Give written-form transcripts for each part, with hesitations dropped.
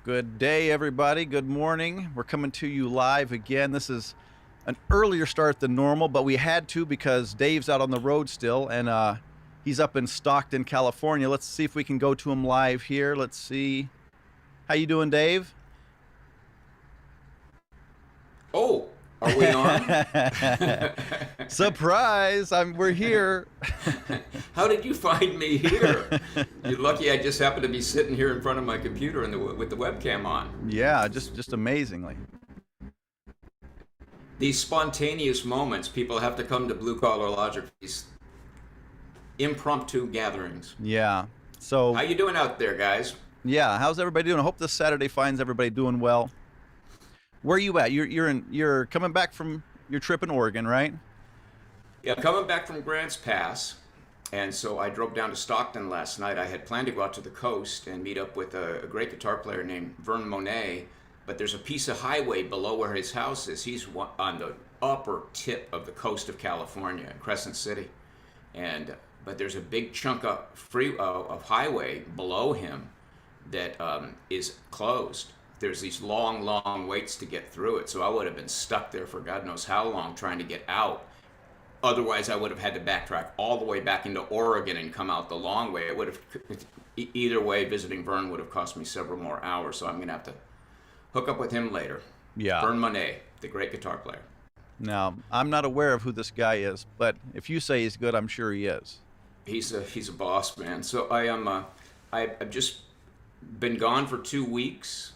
Good day, everybody. Good morning. We're coming to you live again. This is an earlier start than normal, but we had to because Dave's out on the road still, and he's up in Stockton, California. Let's see if we can go to him live here. Let's see. How you doing, Dave? Oh, are we on? Surprise! We're here. How did you find me here? You're lucky I just happened to be sitting here in front of my computer with the webcam on. Yeah, just amazingly. These spontaneous moments, people have to come to Blue Collar Logic for these impromptu gatherings. Yeah. So. How you doing out there, guys? Yeah. How's everybody doing? I hope this Saturday finds everybody doing well. Where are you at? You're coming back from your trip in Oregon, right? Yeah, coming back from Grants Pass, and so I drove down to Stockton last night. I had planned to go out to the coast and meet up with a great guitar player named Vern Monet, but there's a piece of highway below where his house is. He's on the upper tip of the coast of California, in Crescent City, but there's a big chunk of highway below him that is closed. There's these long waits to get through it, so I would have been stuck there for God knows how long trying to get out. Otherwise, I would have had to backtrack all the way back into Oregon and come out the long way. It would have, either way, visiting Vern would have cost me several more hours, so I'm going to have to hook up with him later. Yeah. Vern Monet, the great guitar player. Now, I'm not aware of who this guy is, but if you say he's good, I'm sure he is. He's a boss, man. So I've just been gone for 2 weeks.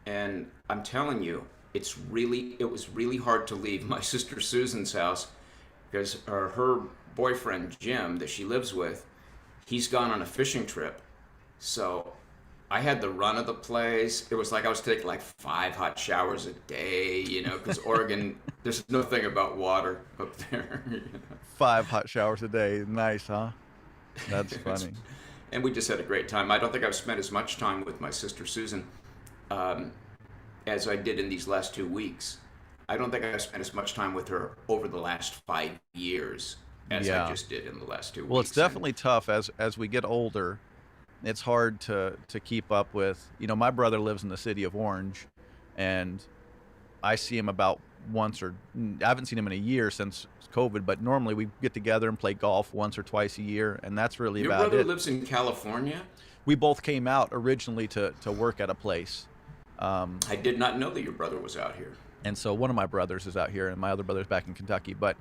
And I'm telling you, it was really hard to leave my sister Susan's house because her boyfriend, Jim, that she lives with, he's gone on a fishing trip. So I had the run of the place. It was like I was taking like 5 hot showers a day, because Oregon, there's nothing about water up there. 5 hot showers a day. Nice, huh? That's funny. And we just had a great time. I don't think I've spent as much time with my sister Susan as I did in these last 2 weeks. I don't think I've spent as much time with her over the last 5 years as I just did in the last 2 weeks. Well, it's definitely tough as we get older. It's hard to keep up with. My brother lives in the city of Orange, and I see him about once I haven't seen him in a year since COVID, but normally we get together and play golf once or twice a year, and that's really about it. Your brother lives in California? We both came out originally to work at a place. I did not know that your brother was out here. And so one of my brothers is out here, and my other brother's back in Kentucky. But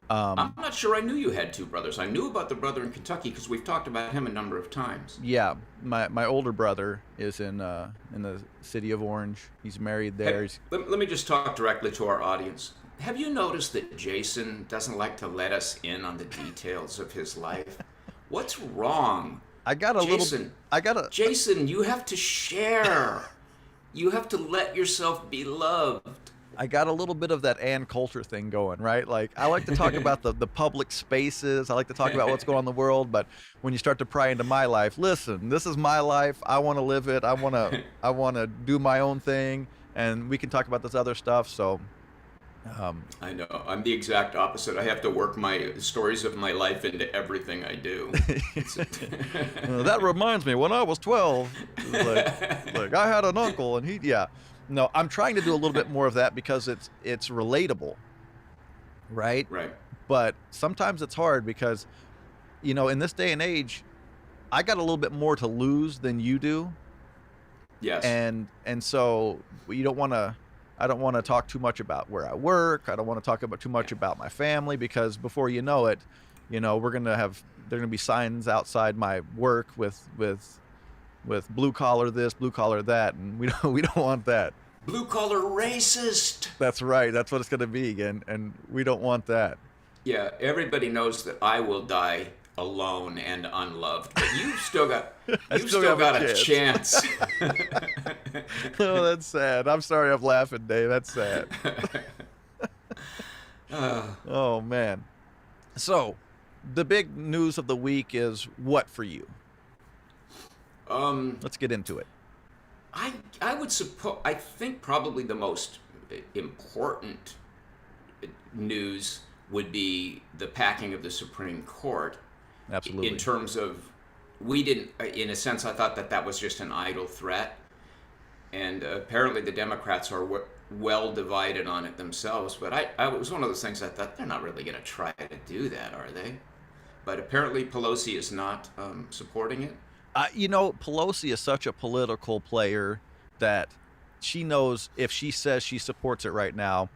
I'm not sure I knew you had 2 brothers. I knew about the brother in Kentucky because we've talked about him a number of times. Yeah, my older brother is in the city of Orange. He's married there. Let me just talk directly to our audience. Have you noticed that Jason doesn't like to let us in on the details of his life? What's wrong? Jason, you have to share. You have to let yourself be loved. I got a little bit of that Ann Coulter thing going, right? Like, I like to talk about the public spaces. I like to talk about what's going on in the world. But when you start to pry into my life, listen, this is my life. I want to live it. I want to do my own thing. And we can talk about this other stuff. So, I know. I'm the exact opposite. I have to work my stories of my life into everything I do. That reminds me, when I was 12, like I had an uncle, and No, I'm trying to do a little bit more of that because it's relatable, right? Right. But sometimes it's hard because, in this day and age, I got a little bit more to lose than you do. Yes. And so I don't want to talk too much about where I work. I don't want to talk about too much about my family because before you know it, there are going to be signs outside my work with blue collar this, blue collar that, and we don't want that. Blue collar racist. That's right. That's what it's going to be, and we don't want that. Yeah, everybody knows that I will die alone and unloved, but you've still got a chance. Oh, that's sad. I'm sorry I'm laughing, Dave. That's sad. Oh man. So, the big news of the week is what for you? Let's get into it. I think probably the most important news would be the packing of the Supreme Court. Absolutely. In terms of, in a sense, I thought that was just an idle threat. and apparently the Democrats are well divided on it themselves. But I was one of those things I thought they're not really going to try to do that, are they? But apparently Pelosi is not supporting it. Pelosi is such a political player that she knows if she says she supports it right now,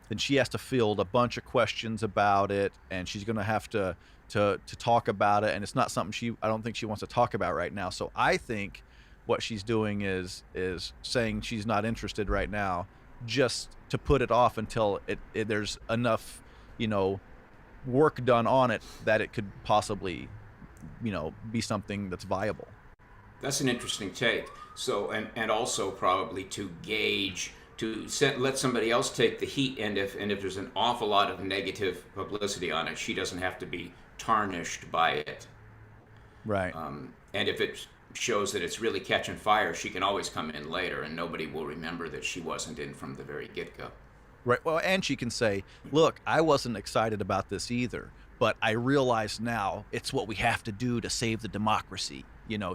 then she has to field a bunch of questions about it, and she's going to have to talk about it, and it's not something I don't think she wants to talk about right now. So I think what she's doing is saying she's not interested right now, just to put it off until there's enough, work done on it that it could possibly, be something that's viable. That's an interesting take. So, and also probably to gauge, let somebody else take the heat, and if there's an awful lot of negative publicity on it, she doesn't have to be tarnished by it. Right. And if it shows that it's really catching fire, she can always come in later, and nobody will remember that she wasn't in from the very get-go. Right. Well, and she can say, look, I wasn't excited about this either, but I realize now it's what we have to do to save the democracy.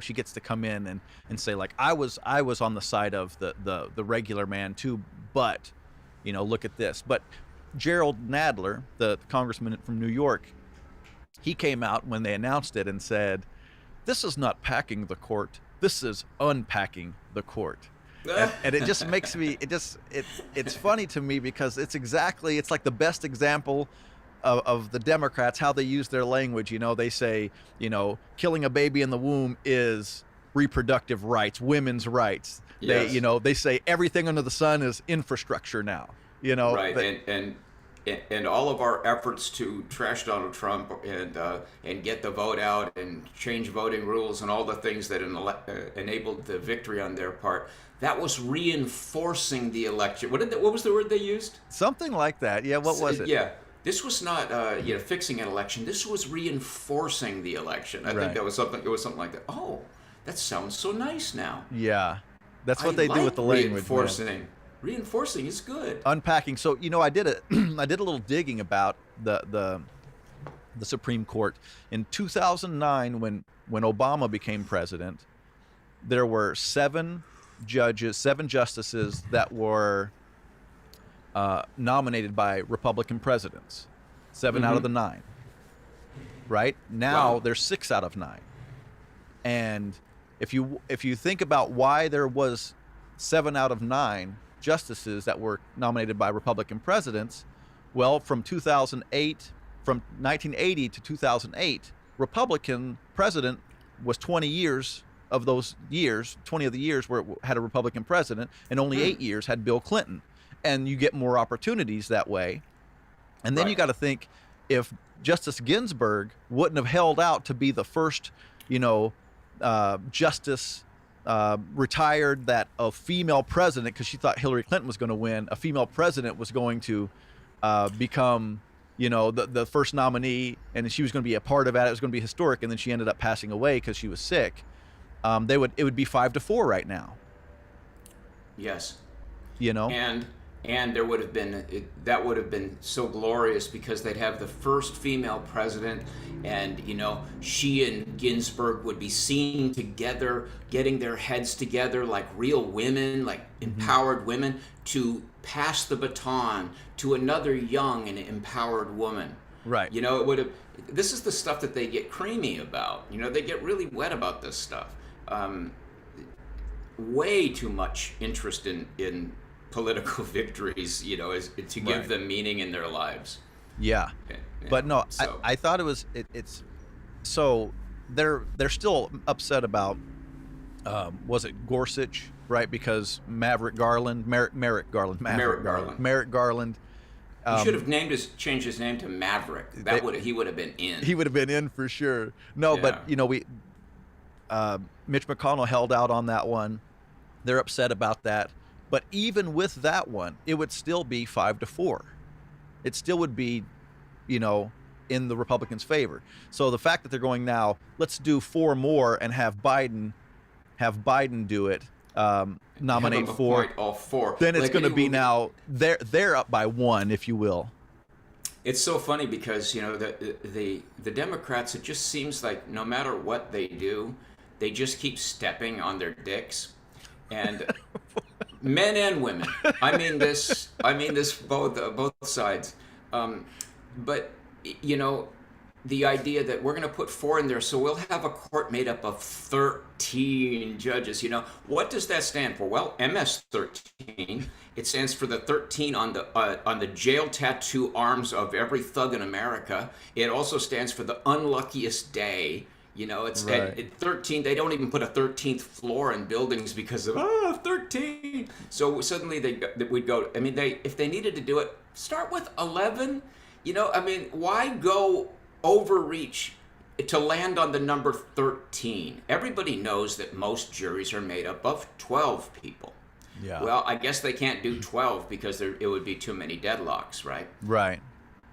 She gets to come in and say, like, I was on the side of the regular man too, but, look at this. But Gerald Nadler, the congressman from New York, he came out when they announced it and said, this is not packing the court, this is unpacking the court. And it just makes me, it's funny to me because it's like the best example of the Democrats, how they use their language. They say, killing a baby in the womb is reproductive rights, women's rights. Yes. They say everything under the sun is infrastructure now. Right. And all of our efforts to trash Donald Trump and get the vote out and change voting rules and all the things that enabled the victory on their part, that was reinforcing the election. What was the word they used? Something like that. Yeah. What was it? Yeah. This was not fixing an election. This was reinforcing the election. I think that was something. It was something like that. Oh, that sounds so nice now. Yeah, that's what they do with the language. Reinforcing is good. Unpacking. So I did a little digging about the Supreme Court in 2009 when Obama became president. There were 7 justices that were nominated by Republican presidents. 7 out of the 9. Right now, Wow. there's 6 out of 9. And if you think about why there was 7 out of 9 justices that were nominated by Republican presidents, well, from 1980 to 2008, Republican president was 20 years of those years, 20 of the years where it had a Republican president, and only 8 years had Bill Clinton. And you get more opportunities that way. And then Right. you got to think, if Justice Ginsburg wouldn't have held out to be the first, justice retired that a female president, because she thought Hillary Clinton was going to win, a female president was going to become, the first nominee, and she was going to be a part of it. It was going to be historic, and then she ended up passing away because she was sick. It would be 5-4 right now. Yes. And there would have been that would have been so glorious because they'd have the first female president, and she and Ginsburg would be seen together, getting their heads together like real women, like empowered women, to pass the baton to another young and empowered woman. Right. It would have. This is the stuff that they get creamy about. They get really wet about this stuff. Way too much interest in political victories, to give them meaning in their lives. Yeah. But no, So- I thought it's so they're still upset about was it Gorsuch, right? Because Merrick Garland. Merrick Garland. He should have changed his name to Maverick. He would have been in. He would have been in for sure. No, Yeah. but Mitch McConnell held out on that one. They're upset about that. But even with that one, it would still be 5-4. It still would be, in the Republicans' favor. So the fact that they're going now, let's do 4 more and have Biden do it, nominate 4. Appoint all 4. Then it's Like, going to it be will now they're up by 1, if you will. It's so funny because the Democrats, it just seems like no matter what they do, they just keep stepping on their dicks, and Men and women. I mean this. I mean this both sides. But you know, the idea that we're going to put four in there, so we'll have a court made up of 13 judges. You know, what does that stand for? Well, MS-13. It stands for the 13 on the jail tattoo arms of every thug in America. It also stands for the unluckiest day. You know, it's Right. at 13. They don't even put a 13th floor in buildings because of 13. So suddenly we'd go. I mean, if they needed to do it, start with 11. You know, I mean, why go overreach to land on the number 13? Everybody knows that most juries are made up of 12 people. Yeah. Well, I guess they can't do 12 because it would be too many deadlocks, right? Right.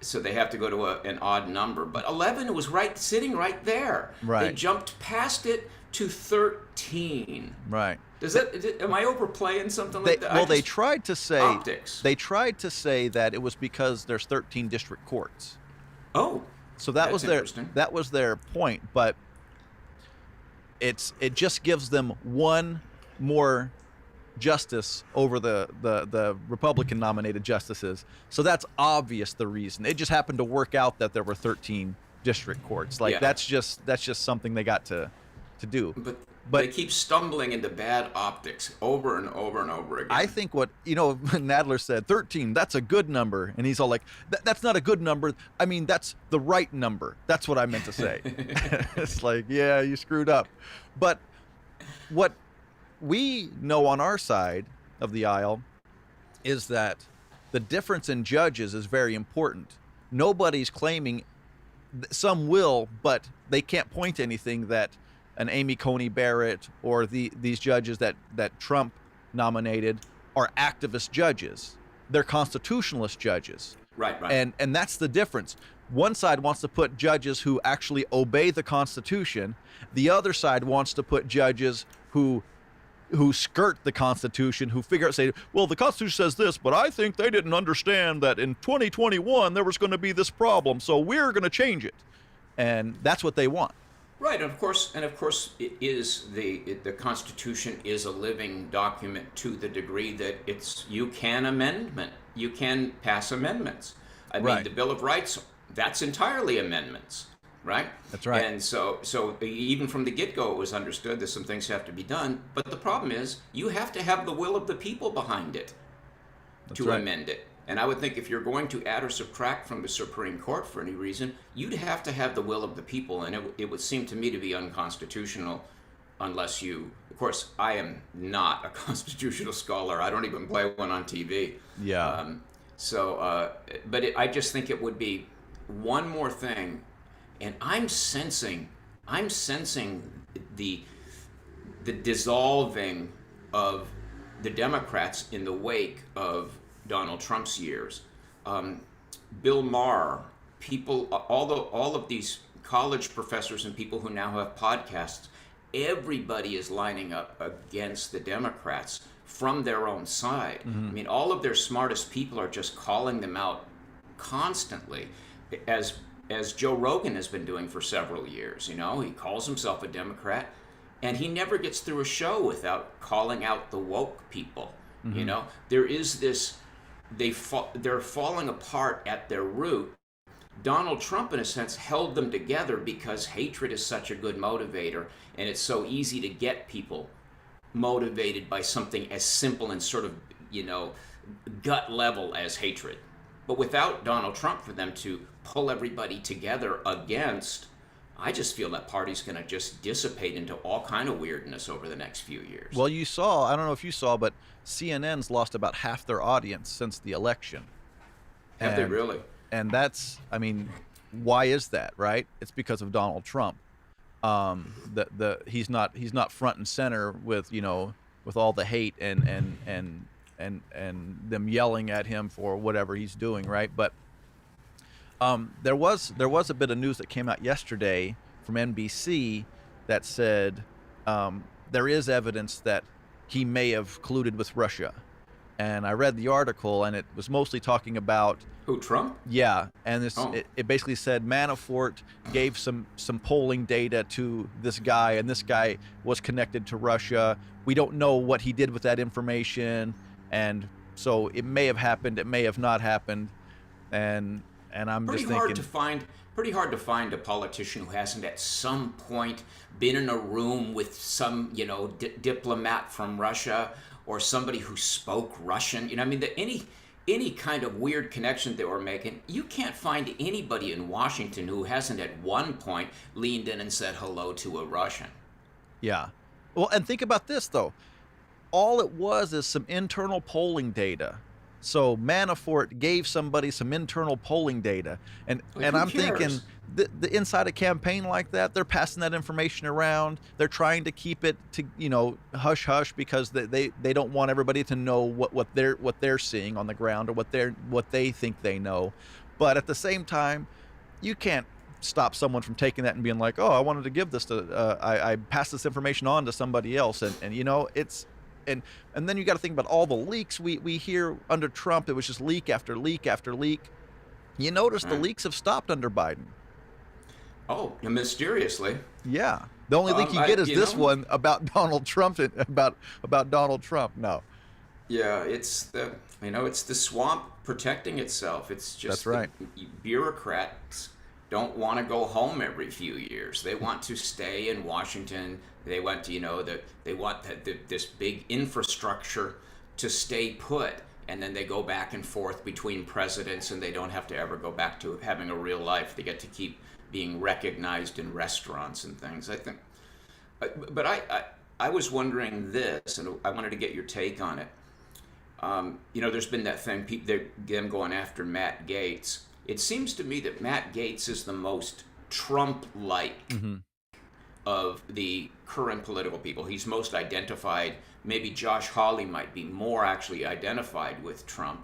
So they have to go to an odd number. But 11 was sitting right there. Right. They jumped past it to 13. Right. Am I overplaying something like that? Well, they tried to say optics. They tried to say that it was because there's 13 district courts. Oh. So that was interesting. that was their point, but it just gives them one more justice over the Republican nominated justices. So that's obvious the reason. It just happened to work out that there were 13 district courts. Like that's just something they got to do. But they keep stumbling into bad optics over and over and over again. I think Nadler said 13, that's a good number, and he's all like, that's not a good number. I mean, that's the right number. That's what I meant to say. It's like, yeah, you screwed up. But what we know on our side of the aisle is that the difference in judges is very important. Nobody's claiming, some will, but they can't point to anything that an Amy Coney Barrett or these judges that Trump nominated are activist judges. They're constitutionalist judges. Right. And that's the difference. One side wants to put judges who actually obey the Constitution. The other side wants to put judges who skirt the Constitution, who say, well, the Constitution says this, but I think they didn't understand that in 2021 there was going to be this problem, so we're going to change it. And that's what they want. Right, and of course, it is the Constitution is a living document to the degree that you can pass amendments. I mean, the Bill of Rights, that's entirely amendments, right? That's right. And so even from the get-go, it was understood that some things have to be done. But the problem is, you have to have the will of the people behind it to amend it. And I would think if you're going to add or subtract from the Supreme Court for any reason, you'd have to have the will of the people. And it would seem to me to be unconstitutional unless you, of course, I am not a constitutional scholar. I don't even play one on TV. Yeah. I just think it would be one more thing. And I'm sensing the dissolving of the Democrats in the wake of Donald Trump's years. Bill Maher, all of these college professors and people who now have podcasts, everybody is lining up against the Democrats from their own side. Mm-hmm. I mean, all of their smartest people are just calling them out constantly, as Joe Rogan has been doing for several years. You know, he calls himself a Democrat, and he never gets through a show without calling out the woke people. Mm-hmm. You know, there is this. They're falling apart at their root. Donald Trump, in a sense, held them together because hatred is such a good motivator, and it's so easy to get people motivated by something as simple and sort of, gut level as hatred. But without Donald Trump, for them to pull everybody together against, I just feel that party's going to just dissipate into all kind of weirdness over the next few years. Well, I don't know if you saw, but CNN's lost about half their audience since the election. Have they really? And that's, why is that, right? It's because of Donald Trump. He's not front and center with all the hate and them yelling at him for whatever he's doing, right? But there was a bit of news that came out yesterday from NBC that said there is evidence that he may have colluded with Russia, and I read the article, and it was mostly talking about, Who, Trump? yeah, and Oh, it basically said Manafort gave some polling data to this guy, and this guy was connected to Russia. We don't know what he did with that information, and so it may have happened, it may have not happened, and I'm pretty just hard to thinking, find. Pretty hard to find a politician who hasn't at some point been in a room with some, diplomat from Russia or somebody who spoke Russian. I mean, any kind of weird connection they were making, you can't find anybody in Washington who hasn't at one point leaned in and said hello to a Russian. yeah. Well, and think about this though. All it was is some internal polling data. So Manafort gave somebody some internal polling data, and Like, and who I'm thinking cares? the inside a campaign like that, they're passing that information around. They're trying to keep it to hush hush because they don't want everybody to know what they're seeing on the ground or what they think they know. But at the same time, you can't stop someone from taking that and being like, oh, I wanted to give this to I passed this information on to somebody else, and it's and and then you got to think about all the leaks we hear under Trump. It was just leak after leak after leak. You notice the Right. leaks have stopped under Biden. Oh, mysteriously. Yeah, the only leak you I get is you this know one about Donald Trump and about Donald Trump. No, Yeah, it's the swamp protecting itself. It's that's just the right. bureaucrats don't want to go home every few years. They want to stay in Washington. They want to, they want this big infrastructure to stay put, and then they go back and forth between presidents, and they don't have to ever go back to having a real life. They get to keep being recognized in restaurants and things. I think, but I was wondering this, and I wanted to get your take on it. There's been that thing, them going after Matt Gates. It seems to me that Matt Gates is the most Trump-like Hmm. of the current political people. He's most identified. Maybe Josh Hawley might be more actually identified with Trump,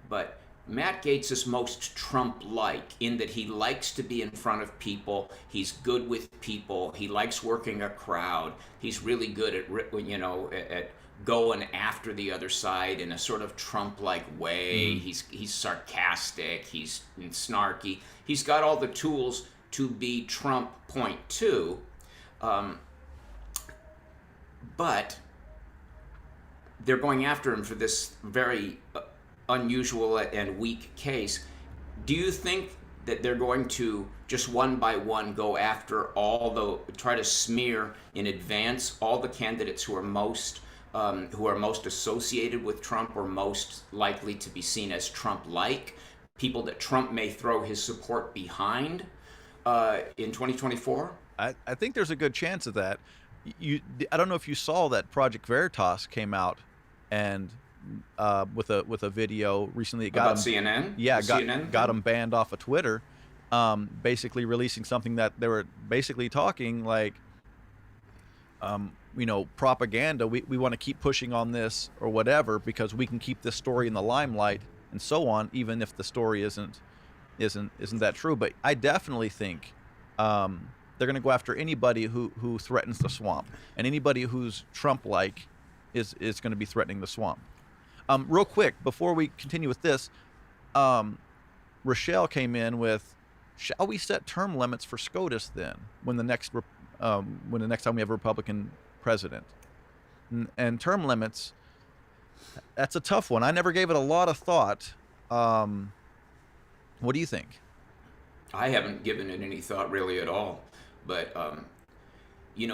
but Matt Gates is most Trump-like in that he likes to be in front of people. He's good with people. He likes working a crowd. He's really good at going after the other side in a sort of Trump-like way. Hmm. He's sarcastic. He's snarky. He's got all the tools to be Trump point two, um, but they're going after him for this very unusual and weak case. Do you think that they're going to just one by one go after try to smear in advance all the candidates who are most associated with Trump or most likely to be seen as Trump-like, people that Trump may throw his support behind in 2024? I think there's a good chance of that. You I don't know if you saw that Project Veritas came out and with a video recently. It got About him, CNN? yeah, The CNN got thing? him banned off of Twitter. Basically releasing something that they were basically talking like, propaganda. We want to keep pushing on this or whatever because we can keep this story in the limelight and so on, even if the story isn't that true. But I definitely think they're going to go after anybody who threatens the swamp, and anybody who's Trump-like is going to be threatening the swamp. Real quick before we continue with this, Rochelle came in with, shall we set term limits for SCOTUS then when the next time we have a Republican president? And term limits, that's a tough one. I never gave it a lot of thought. What do you think? I haven't given it any thought really at all. But,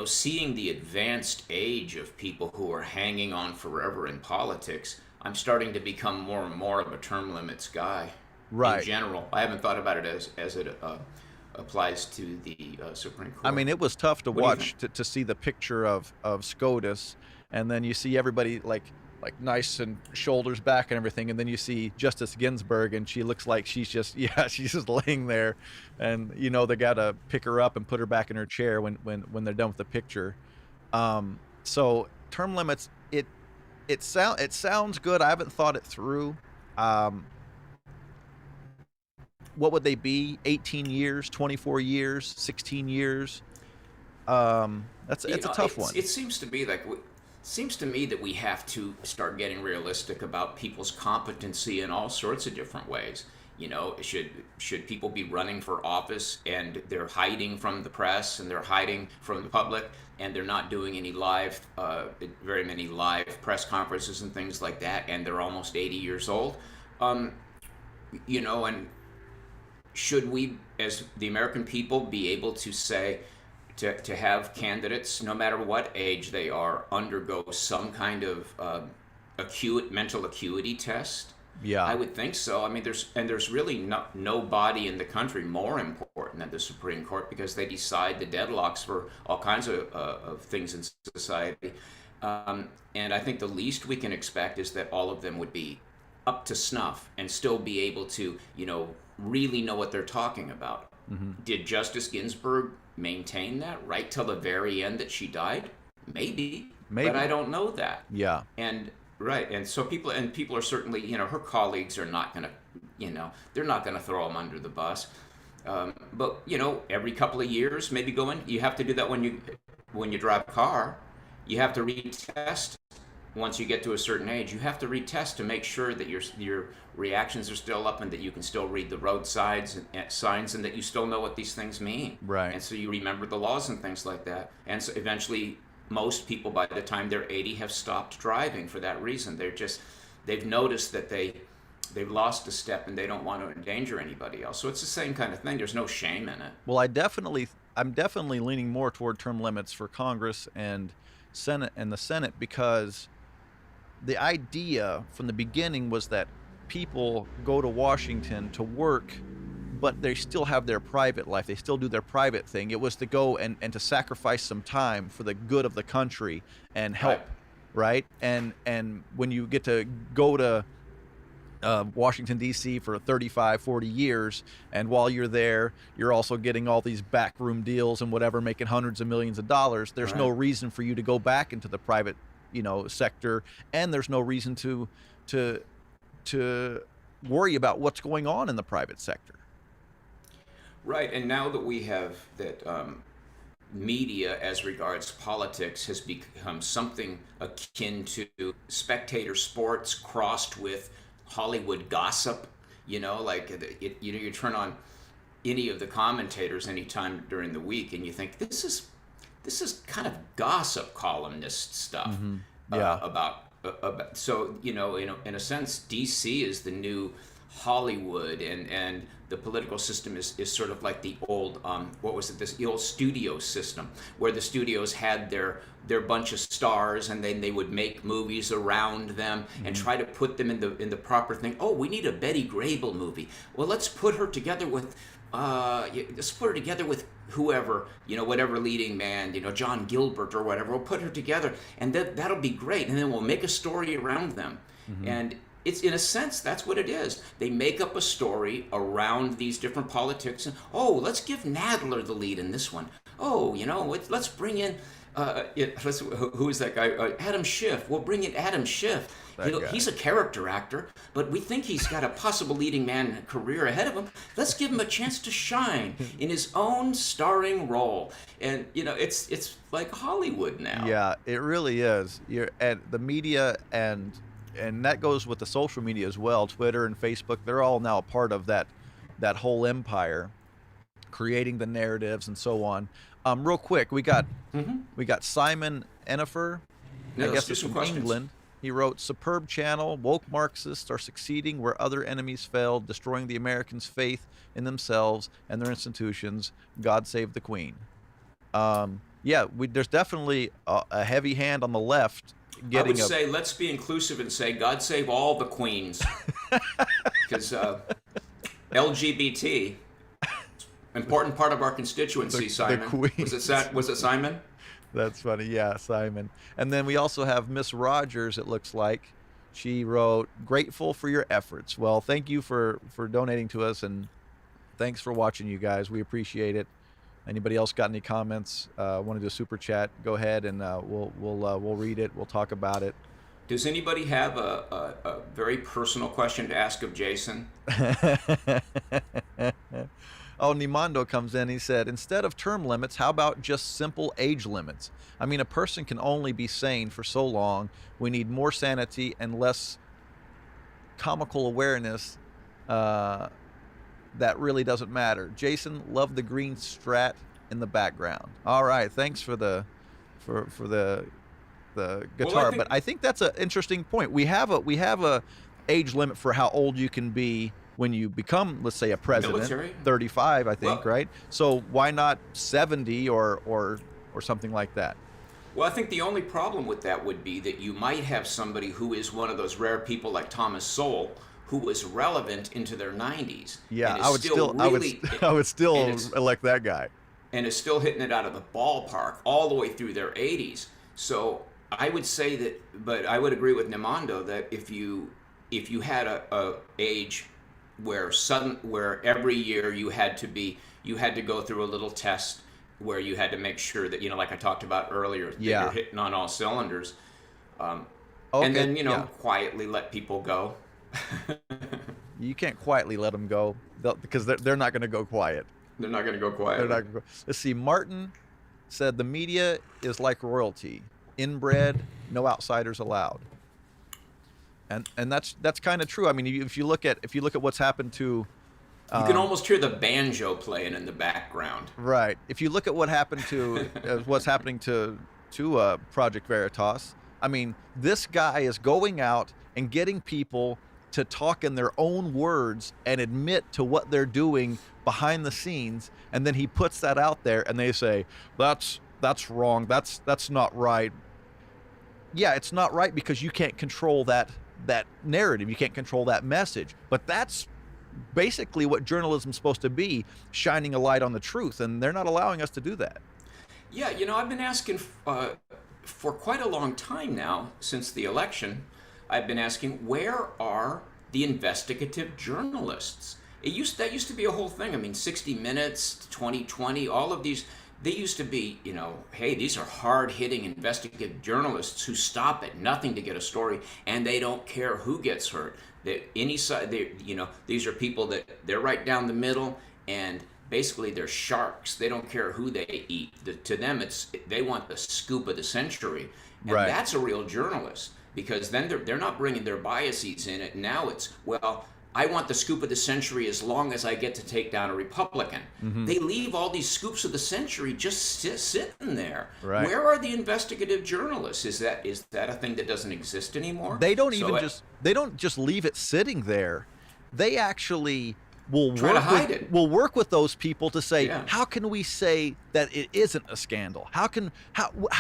seeing the advanced age of people who are hanging on forever in politics, I'm starting to become more and more of a term limits guy in Right. general. I haven't thought about it as it applies to the Supreme I Court. mean, it was tough to What do you think? watch to see the picture of SCOTUS, and then you see everybody like nice and shoulders back and everything, and then you see Justice Ginsburg, and she looks like she's just she's just laying there, and they gotta pick her up and put her back in her chair when they're done with the picture. So term limits, it sounds good. I haven't thought it through. Um, what would they be? 18 years, 24 years, 16 years? That's You it's a know, tough one. it seems to be like seems to me that we have to start getting realistic about people's competency in all sorts of different ways. You know, should people be running for office and they're hiding from the press and they're hiding from the public and they're not doing any live, very many live press conferences and things like that, and they're almost 80 years old? Um, you know, and should we, as the American people, be able to say, to have candidates, no matter what age they are, undergo some kind of mental acuity test? I Yeah. would think so. I mean, there's really no body in the country more important than the Supreme Court, because they decide the deadlocks for all kinds of things in society. And I think the least we can expect is that all of them would be up to snuff and still be able to, really know what they're talking about. Hmm. Did Justice Ginsburg maintain that right till the very end that she died? Maybe, but I Maybe. don't know that. Yeah. And right, and so people are certainly, her colleagues are not going to, they're not going to throw them under the bus. But every couple of years, maybe go in. You have to do that when you drive a car. You have to retest once you get to a certain age. You have to retest to make sure that your reactions are still up and that you can still read the road signs and that you still know what these things mean. Right. And so you remember the laws and things like that. And so eventually, most people by the time they're 80 have stopped driving for that reason. They've noticed that they've lost a step and they don't want to endanger anybody else. So it's the same kind of thing. There's no shame in it. Well, I'm definitely leaning more toward term limits for Congress and the Senate, because the idea from the beginning was that people go to Washington to work, but they still have their private life. They still do their private thing. It was to go and to sacrifice some time for the good of the country and help, Right. right? And when you get to go to Washington, D.C. for 35, 40 years. And while you're there, you're also getting all these backroom deals and whatever, making hundreds of millions of dollars. There's no Right. reason for you to go back into the private, sector. And there's no reason to, to worry about what's going on in the private sector. Right. And now that we have that, media as regards politics has become something akin to spectator sports crossed with Hollywood gossip. Like you turn on any of the commentators anytime during the week, and you think this is kind of gossip columnist stuff, Yeah. about. So in a sense, DC is the new Hollywood, and the political system is sort of like the old, what was it, the old studio system, where the studios had their bunch of stars, and then they would make movies around them and try to put them in the proper thing. Oh, we need a Betty Grable movie. Well, let's put her together with whoever, whatever leading man, John Gilbert or whatever. We'll put her together, and that'll be great. And then we'll make a story around them. And it's, in a sense, that's what it is. They make up a story around these different politics. And, oh, let's give Nadler the lead in this one. Oh, let's bring in, who is that guy? Adam Schiff. We'll bring in Adam Schiff. That guy. He's a character actor, but we think he's got a possible leading man career ahead of him. Let's give him a chance to shine in his own starring role. And it's like Hollywood now. Yeah, it really is. You're at the media, and that goes with the social media as well. Twitter and Facebook, they're all now a part of that whole empire, creating the narratives and so on. Real quick, we got Simon Enifer. Yeah, I let's guess do it's some from questions. England. He wrote, "Superb channel. Woke Marxists are succeeding where other enemies failed, destroying the Americans' faith in themselves and their institutions. God save the Queen." Yeah, there's definitely a heavy hand on the left I would getting say let's be inclusive and say God save all the queens, because LGBT, important part of our constituency. Simon, queens. Was it Simon? That's funny. Yeah, Simon. And then we also have Miss Rogers, it looks like. She wrote, "Grateful for your efforts." Well, thank you for donating to us, and thanks for watching, you guys. We appreciate it. Anybody else got any comments? Want to do a super chat? Go ahead, and we'll read it. We'll talk about it. Does anybody have a very personal question to ask of Jason? Oh, Nimando comes in. He said, instead of term limits, how about just simple age limits? I mean, a person can only be sane for so long. We need more sanity and less comical awareness. That really doesn't matter. Jason, love the green strat in the background. All right, thanks for the the Well, I guitar, think but I think that's an interesting point. We have a age limit for how old you can be when you become, let's say, a president. military. 35, I think, Well, right? So why not 70 or something like that? Well, I think the only problem with that would be that you might have somebody who is one of those rare people like Thomas Sowell, who was relevant into their 90s Yeah, and is I would still still I would really I would still and is elect that guy. and is still hitting it out of the ballpark all the way through their 80s. So I would say that, but I would agree with Nimando that if you had a age where every year you had to go through a little test where you had to make sure that, like I talked about earlier, that you're Yeah. hitting on all cylinders, and Okay. then Yeah. quietly let people go. You can't quietly let them go because they're not going to go quiet. They're not going to go They're quietly. not going to go. Let's see. Martin said the media is like royalty, inbred, no outsiders allowed. And that's kind of true. I mean, if you look at what's happened to You can almost hear the banjo playing in the background. right, if you look at what happened to what's happening to Project Veritas, I mean, this guy is going out and getting people to talk in their own words and admit to what they're doing behind the scenes, and then he puts that out there, and they say that's wrong. That's not right. Yeah, it's not right because you can't control that narrative. You can't control that message. But that's basically what journalism's supposed to be, shining a light on the truth, and they're not allowing us to do that. Yeah, I've been asking for quite a long time now, since the election. I've been asking, where are the investigative journalists? That used to be a whole thing. I mean, 60 Minutes, 2020, all of these, they used to be, hey, these are hard-hitting investigative journalists who stop at nothing to get a story, and they don't care who gets hurt. That any side, these are people that they're right down the middle, and basically they're sharks. They don't care who they eat. To them, they want the scoop of the century, and Right. that's a real journalist, because then they're not bringing their biases in it. Now it's, well, I want the scoop of the century as long as I get to take down a Republican. Mm-hmm. They leave all these scoops of the century just sitting there. Right. Where are the investigative journalists? Is that a thing that doesn't exist anymore? They don't So they don't just leave it sitting there. They actually will Try to hide it. will work with those people to say, Yeah. how can we say that it isn't a scandal? How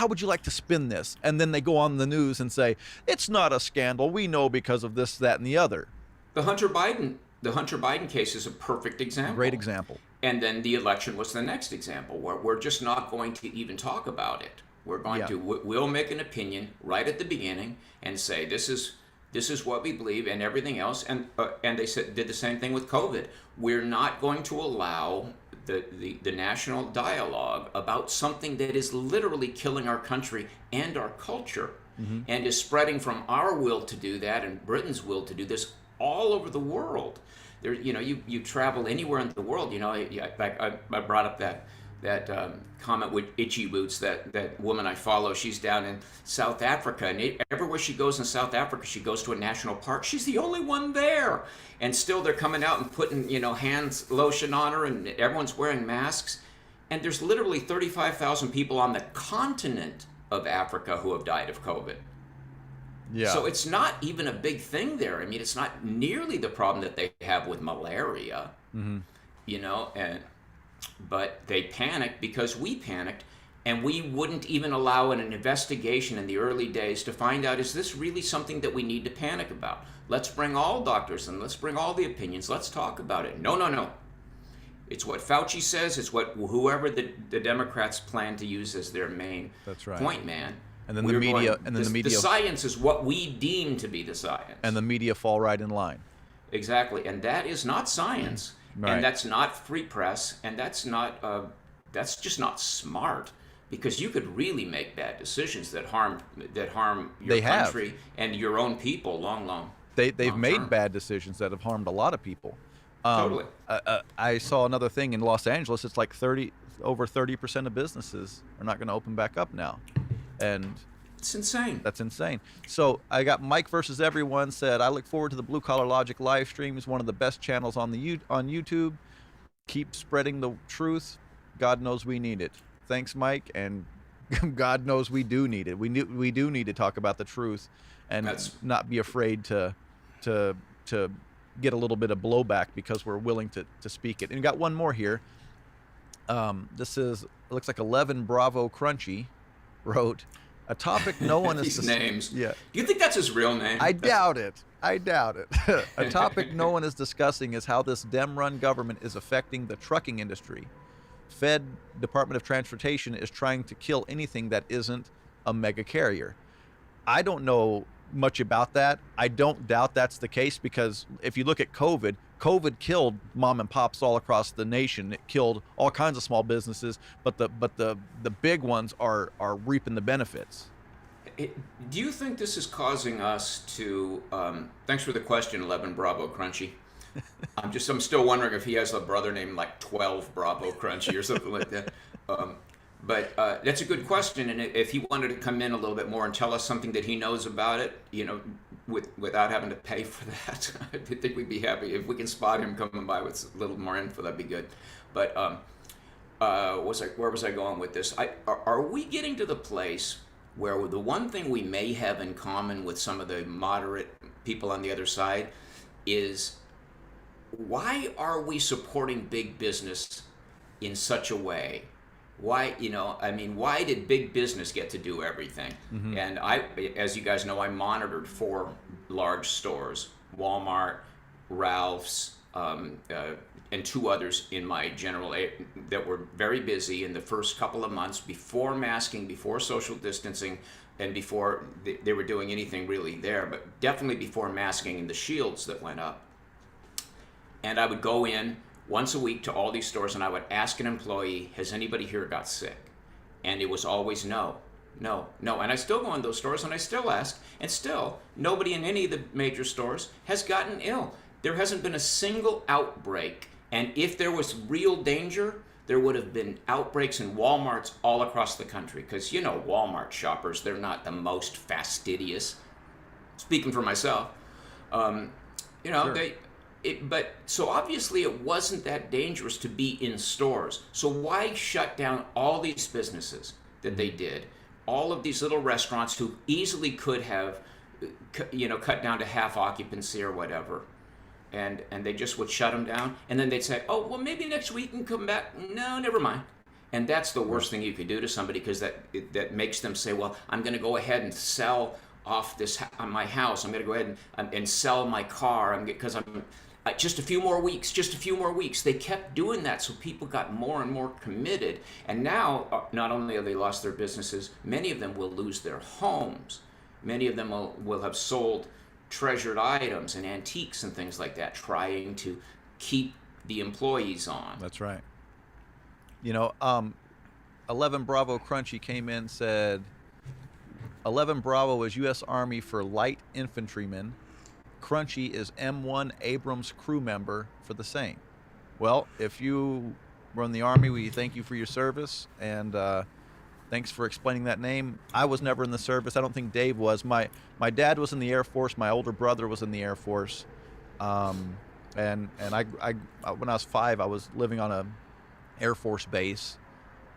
would you like to spin this? And then they go on the news and say, it's not a scandal. We know because of this, that, and the other. The Hunter Biden case is a perfect example. Great example. And then the election was the next example, where we're just not going to even talk about it. We're going Yeah. to we'll make an opinion right at the beginning and say this is what we believe, and everything else. And they did the same thing with COVID. We're not going to allow the national dialogue about something that is literally killing our country and our culture, and is spreading from our will to do that and Britain's will to do this all over the world. There, you travel anywhere in the world. I brought up that comment with Itchy Boots, that woman I follow. She's down in South Africa, and everywhere she goes in South Africa, she goes to a national park. She's the only one there, and still they're coming out and putting hand lotion on her, and everyone's wearing masks. And there's literally 35,000 people on the continent of Africa who have died of COVID. Yeah. So it's not even a big thing there. I mean, it's not nearly the problem that they have with malaria, but they panicked because we panicked, and we wouldn't even allow an investigation in the early days to find out, is this really something that we need to panic about? Let's bring all doctors and let's bring all the opinions. Let's talk about it. No. It's what Fauci says. It's what whoever the Democrats plan to use as their main That's right. point man. And then the media The science is what we deem to be the science. and the media fall right in line. Exactly, and that is not science, Right. and that's not free press, and that's just not smart, because you could really make bad decisions that harm your They have. country and your own people long They've long made term. bad decisions that have harmed a lot of people. Totally. I saw another thing in Los Angeles. It's like over 30% of businesses are not going to open back up now, and It's insane. that's insane. So I got Mike versus Everyone said, I look forward to the Blue Collar Logic live stream. He's one of the best channels on on YouTube. Keep spreading the truth. God knows we need it. Thanks, Mike, and God knows we do need it. We do need to talk about the truth, and not be afraid to get a little bit of blowback because we're willing to speak it. And we got one more here. This looks like 11 Bravo Crunchy wrote a topic no one is These names. Yeah. Do you think that's his real name? I doubt it. I doubt it. A topic no one is discussing is how this Dem-run government is affecting the trucking industry. Fed Department of Transportation is trying to kill anything that isn't a mega carrier. I don't know much about that. I don't doubt that's the case, because if you look at COVID killed mom and pops all across the nation. It killed all kinds of small businesses, but the big ones are reaping the benefits. Do you think this is causing us to? Thanks for the question, 11 Bravo Crunchy. I'm still wondering if he has a brother named like 12 Bravo Crunchy or something like that. But that's a good question, and if he wanted to come in a little bit more and tell us something that he knows about it, without having to pay for that, I think we'd be happy. If we can spot him coming by with a little more info, that'd be good. But where was I going with this? Are we getting to the place where the one thing we may have in common with some of the moderate people on the other side is, why are we supporting big business in such a way? Why, why did big business get to do everything? Mm-hmm. And as you guys know, I monitored 4 large stores, Walmart, Ralph's, and 2 others in my general that were very busy in the first couple of months before masking, before social distancing, and before they were doing anything really there, but definitely before masking and the shields that went up. And I would go in once a week to all these stores, and I would ask an employee, has anybody here got sick? And it was always no. And I still go in those stores and I still ask, and still nobody in any of the major stores has gotten ill. There hasn't been a single outbreak. And if there was real danger, there would have been outbreaks in Walmarts all across the country. Because, Walmart shoppers, they're not the most fastidious. Speaking for myself, Sure. But so obviously it wasn't that dangerous to be in stores. So why shut down all these businesses that they did? All of these little restaurants who easily could have, cut down to half occupancy or whatever. And they just would shut them down. And then they'd say, oh, well, maybe next week you can come back. No, never mind. And that's the worst thing you could do to somebody, because that makes them say, well, I'm going to go ahead and sell off my house. I'm going to go ahead and sell my car because I'm just a few more weeks. They kept doing that, so people got more and more committed. And now, not only have they lost their businesses, many of them will lose their homes. Many of them will have sold treasured items and antiques and things like that, trying to keep the employees on. That's right. 11 Bravo Crunchy came in, said 11 Bravo is U.S. Army for light infantrymen. Crunchy is M1 Abrams crew member for the same. Well, if you were in the Army, we thank you for your service, and thanks for explaining that name. I was never in the service. I don't think Dave was. My dad was in the Air Force. My older brother was in the Air Force. And I when I was 5, I was living on a Air Force base.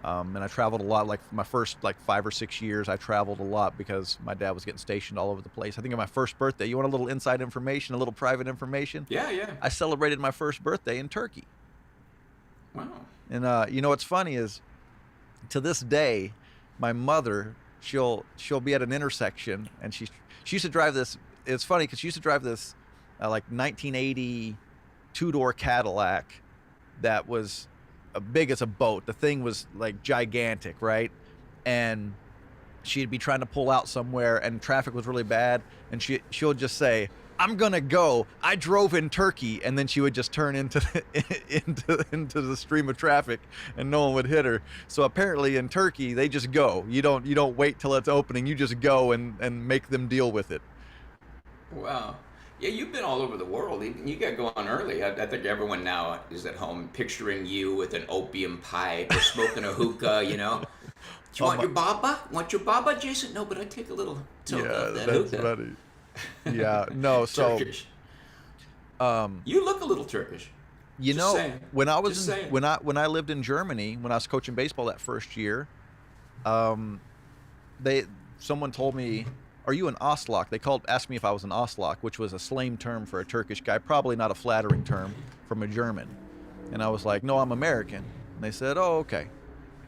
And I traveled a lot. Like my first 5 or 6 years, I traveled a lot because my dad was getting stationed all over the place. I think on my first birthday, you want a little inside information, a little private information? Yeah. I celebrated my first birthday in Turkey. Wow. And what's funny is, to this day, my mother, she'll be at an intersection, and she used to drive this. It's funny because she used to drive this 1980 2-door Cadillac that was big as a boat. The thing was gigantic, right? And she'd be trying to pull out somewhere, and traffic was really bad, and she'll just say, I'm gonna go. I drove in Turkey, and then she would just turn into the stream of traffic, and no one would hit her. So apparently in Turkey, they just go. You don't wait till it's opening. You just go and make them deal with it. Wow. Yeah, you've been all over the world. You got going early. I think everyone now is at home picturing you with an opium pipe or smoking a hookah. Do you Oh want my, your baba? Want your baba, Jason? No, but I take a little toke off yeah, that that's hookah. funny. Yeah, no, so Turkish. um, You look a little Turkish. you Just know, saying. when I was Just in saying. when I lived in Germany, when I was coaching baseball that first year, um, they someone told me, "Are you an Oslak?" They asked me if I was an Oslak, which was a slang term for a Turkish guy, probably not a flattering term from a German. And I was like, "No, I'm American." And they said, "Oh, okay,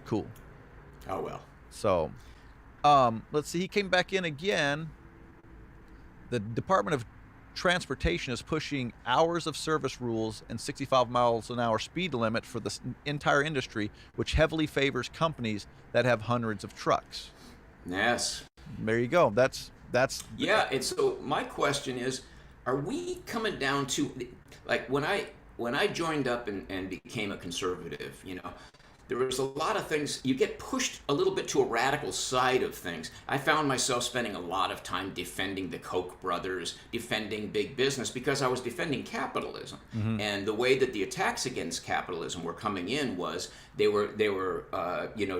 cool." Oh well. So, let's see. He came back in again. The Department of Transportation is pushing hours of service rules and 65 miles an hour speed limit for the entire industry, which heavily favors companies that have hundreds of trucks. Yes. There you go. That's Yeah, and so my question is, are we coming down to like when I joined up and became a conservative, there was a lot of things you get pushed a little bit to a radical side of things. I found myself spending a lot of time defending the Koch brothers, defending big business because I was defending capitalism. mm-hmm. And the way that the attacks against capitalism were coming in was they were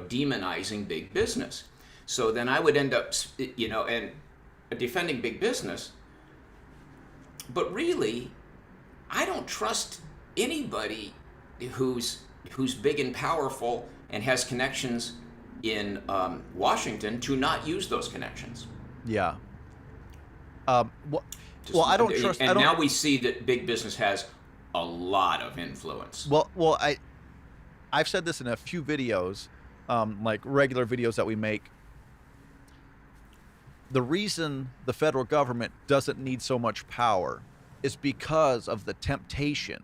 demonizing big business. So then I would end up and defending big business, but really I don't trust anybody who's big and powerful and has connections in Washington to not use those connections. Yeah. Well, Just, well, I don't trust. and I don't. now we see that big business has a lot of influence. Well, I've said this in a few videos, like regular videos that we make. The reason the federal government doesn't need so much power is because of the temptation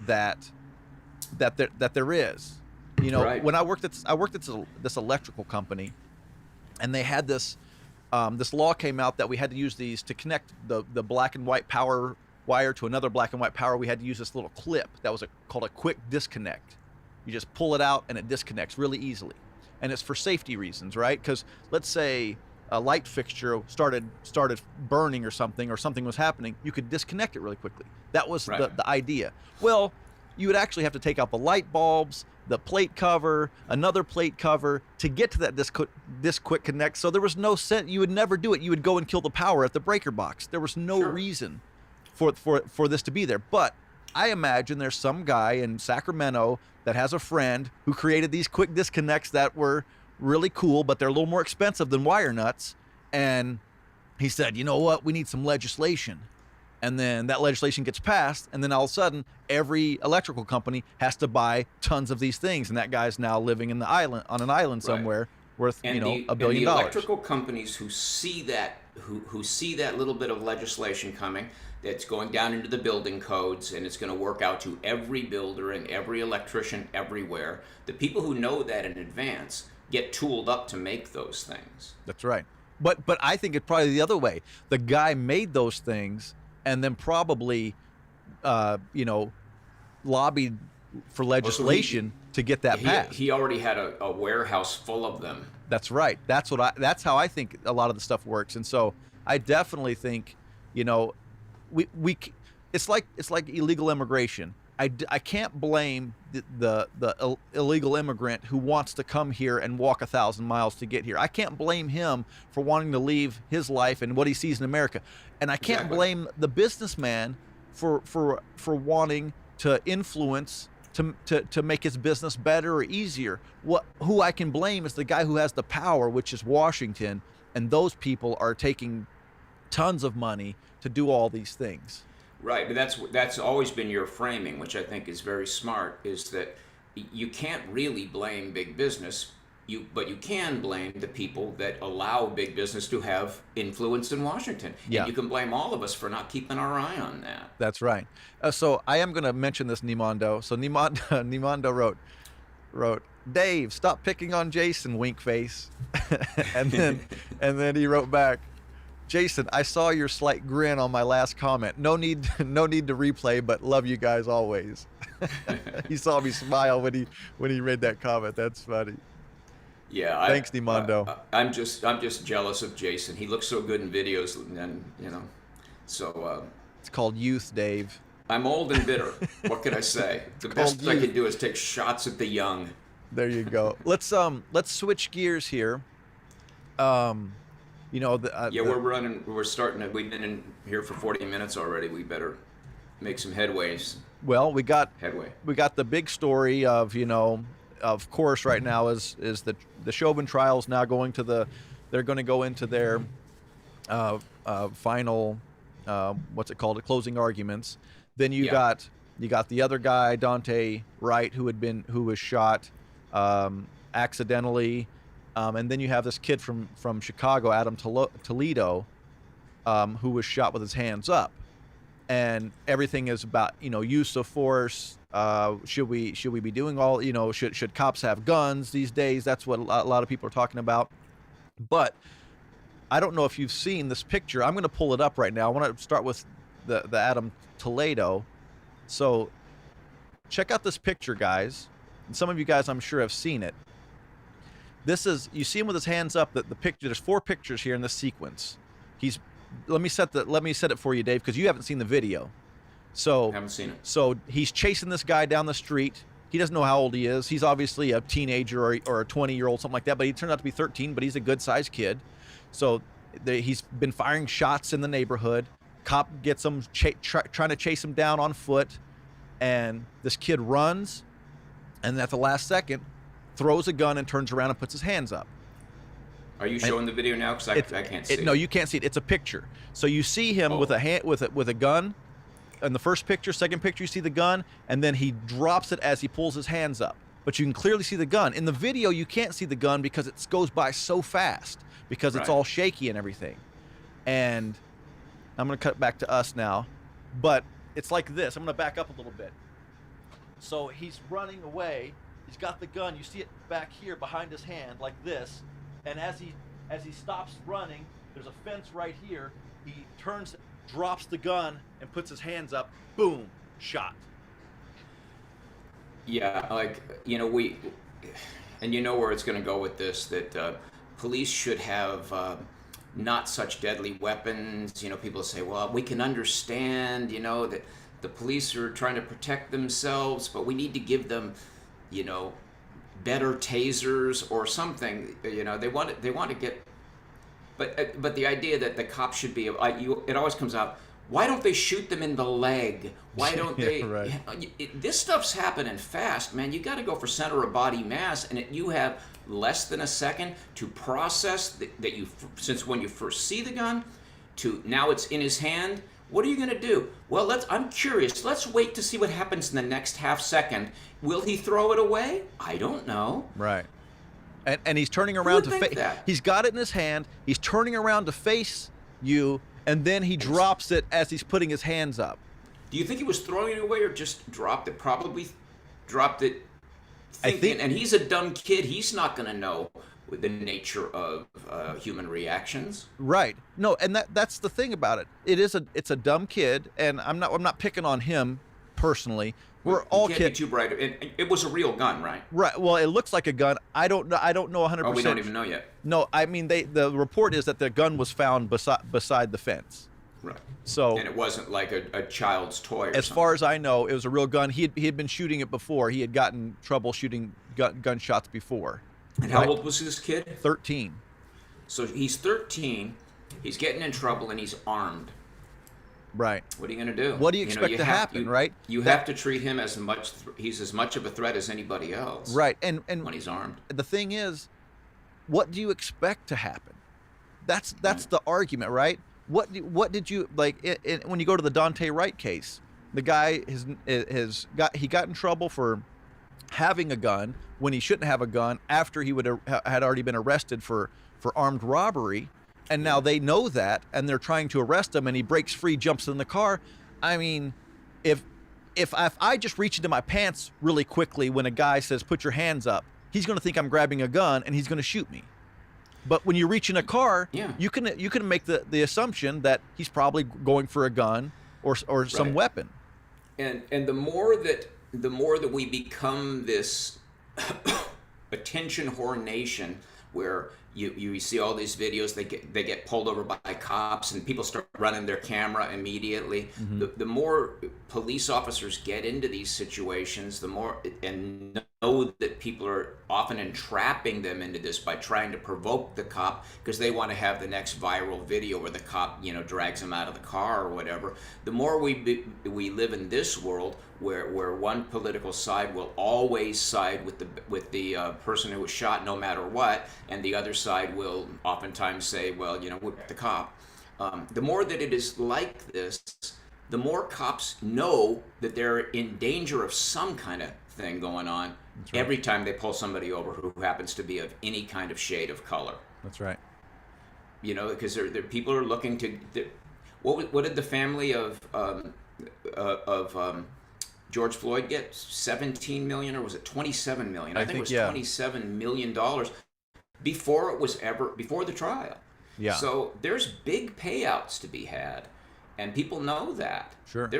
that there is. Right. When I worked at this electrical company, and they had this law came out that we had to use these to connect the black and white power wire to another black and white power. We had to use this little clip that was called a quick disconnect. You just pull it out and it disconnects really easily, and it's for safety reasons, right? Because let's say a light fixture started burning or something was happening, you could disconnect it really quickly. That was Right. the idea. Well, you would actually have to take out the light bulbs, the plate cover, another plate cover to get to that this quick connect. So there was no sense. You would never do it. You would go and kill the power at the breaker box. There was no Sure. reason for this to be there. But I imagine there's some guy in Sacramento that has a friend who created these quick disconnects that were really cool, but they're a little more expensive than wire nuts. And he said, you know what? We need some legislation. And then that legislation gets passed, and then all of a sudden, every electrical company has to buy tons of these things. And that guy's now living on an island somewhere worth, And $1 billion. the electrical companies who see that little bit of legislation coming, that's going down into the building codes, and it's going to work out to every builder and every electrician everywhere. The people who know that in advance get tooled up to make those things. That's right. But I think it's probably the other way. The guy made those things and then probably, lobbied for legislation to get that passed. He already had a warehouse full of them. That's right. That's how I think a lot of the stuff works. And so I definitely think, it's like illegal immigration. I can't blame the illegal immigrant who wants to come here and walk 1,000 miles to get here. I can't blame him for wanting to leave his life and what he sees in America. And I can't blame the businessman for wanting to influence to make his business better or easier. Who I can blame is the guy who has the power, which is Washington, and those people are taking tons of money to do all these things. Right, but that's always been your framing, which I think is very smart, is that you can't really blame big business, but you can blame the people that allow big business to have influence in Washington. Yeah. And you can blame all of us for not keeping our eye on that. That's right. So I am going to mention this Nimondo. So Nimondo wrote, Dave, stop picking on Jason, wink face. and then he wrote back, Jason, I saw your slight grin on my last comment. No need to replay, but love you guys always. He saw me smile when he read that comment. That's funny. Yeah. Thanks, Nimondo. I'm just jealous of Jason. He looks so good in videos, and So It's called youth, Dave. I'm old and bitter. What can I say? The Called best I youth. can do is take shots at the young. There you go. Let's switch gears here. Um, you know Yeah, we're running. We're starting. We've been in here for 40 minutes already. We better make some headways. well, Headway. we got the big story of, of course, right now is the Chauvin trials now going to they're going to go into their final, what's it called, closing arguments. Then Yeah. you got the other guy, Dante Wright, who was shot accidentally, and then you have this kid from Chicago, Adam Toledo, who was shot with his hands up. And everything is about, use of force. Should we be doing all, should cops have guns these days? That's what a lot of people are talking about. But I don't know if you've seen this picture. I'm going to pull it up right now. I want to start with the Adam Toledo. So check out this picture, guys. And some of you guys, I'm sure, have seen it. This is, you see him with his hands up. The picture. There's 4 pictures here in this sequence. He's let me set it for you, Dave, because you haven't seen the video. So Haven't seen it. So he's chasing this guy down the street. He doesn't know how old he is. He's obviously a teenager or a 20-year-old, something like that. But he turned out to be 13. But he's a good-sized kid. So he's been firing shots in the neighborhood. Cop gets him trying to chase him down on foot, and this kid runs, and at the last second, throws a gun and turns around and puts his hands up. Are you showing the video now? Because I can't see it. No, you can't see it. It's a picture. So you see him with a gun. In the first picture, second picture, you see the gun, and then he drops it as he pulls his hands up. But you can clearly see the gun. In the video, you can't see the gun because it goes by so fast because it's all shaky and everything. And I'm going to cut back to us now. But it's like this. I'm going to back up a little bit. So he's running away. He's got the gun. You see it back here behind his hand like this. And as he stops running, there's a fence right here. He turns, drops the gun, and puts his hands up. Boom, shot. Yeah, we, and you know where it's going to go with this. That police should have not such deadly weapons. People say, well, we can understand. That the police are trying to protect themselves, but we need to give them, better tasers or something. They want to get, but the idea that the cops should be, it always comes out. Why don't they shoot them in the leg? Why don't they? Right. This stuff's happening fast, man. You got to go for center of body mass, and you have less than a second to process that you, since when you first see the gun, to now it's in his hand. What are you going to do? Well, I'm curious. Let's wait to see what happens in the next half second. Will he throw it away? I don't know. Right. And he's turning around to face. That? He's got it in his hand. He's turning around to face you, and then he drops it as he's putting his hands up. Do you think he was throwing it away or just dropped it? Probably dropped it thinking. And he's a dumb kid. He's not going to know the nature of human reactions. Right. No, and that's the thing about it. It's a dumb kid, and I'm not picking on him personally. We're all kids. Can't be too bright. It was a real gun, right? Right. Well, it looks like a gun. I don't know 100%. Oh, we don't even know yet. No, I mean the report is that the gun was found beside the fence. Right. So, and it wasn't like a child's toy. As far as I know, it was a real gun. He had been shooting it before. He had gotten trouble shooting gunshots before. And how old was this kid? 13. So he's 13. He's getting in trouble and he's armed. Right. What are you going to do? What do you expect to happen, right? You have to treat him as much. He's as much of a threat as anybody else. Right. And when he's armed. The thing is, what do you expect to happen? That's the argument, right? What did you like when you go to the Dante Wright case? The guy he got in trouble for having a gun when he shouldn't have a gun after he had already been arrested for armed robbery. And now they know that, and they're trying to arrest him, and he breaks free, jumps in the car. I mean, if I just reach into my pants really quickly when a guy says, put your hands up, he's going to think I'm grabbing a gun, and he's going to shoot me. But when you reach in a car, you can make the assumption that he's probably going for a gun or some weapon. And the more that we become this attention whore nation, where you see all these videos, they get pulled over by cops and people start running their camera immediately. Mm-hmm. The more police officers get into these situations, the more, and know that people are often entrapping them into this by trying to provoke the cop because they want to have the next viral video where the cop, drags them out of the car or whatever. The more we live in this world where one political side will always side with the person who was shot no matter what, and the other side will oftentimes say, well, whip the cop. The more that it is like this, the more cops know that they're in danger of some kind of thing going on. Right. Every time they pull somebody over who happens to be of any kind of shade of color. That's right. Because people are looking to. What did the family of George Floyd get? 17 million, or was it 27 million? I think it was $27 million before the trial. Yeah. So there's big payouts to be had, and people know that. Sure.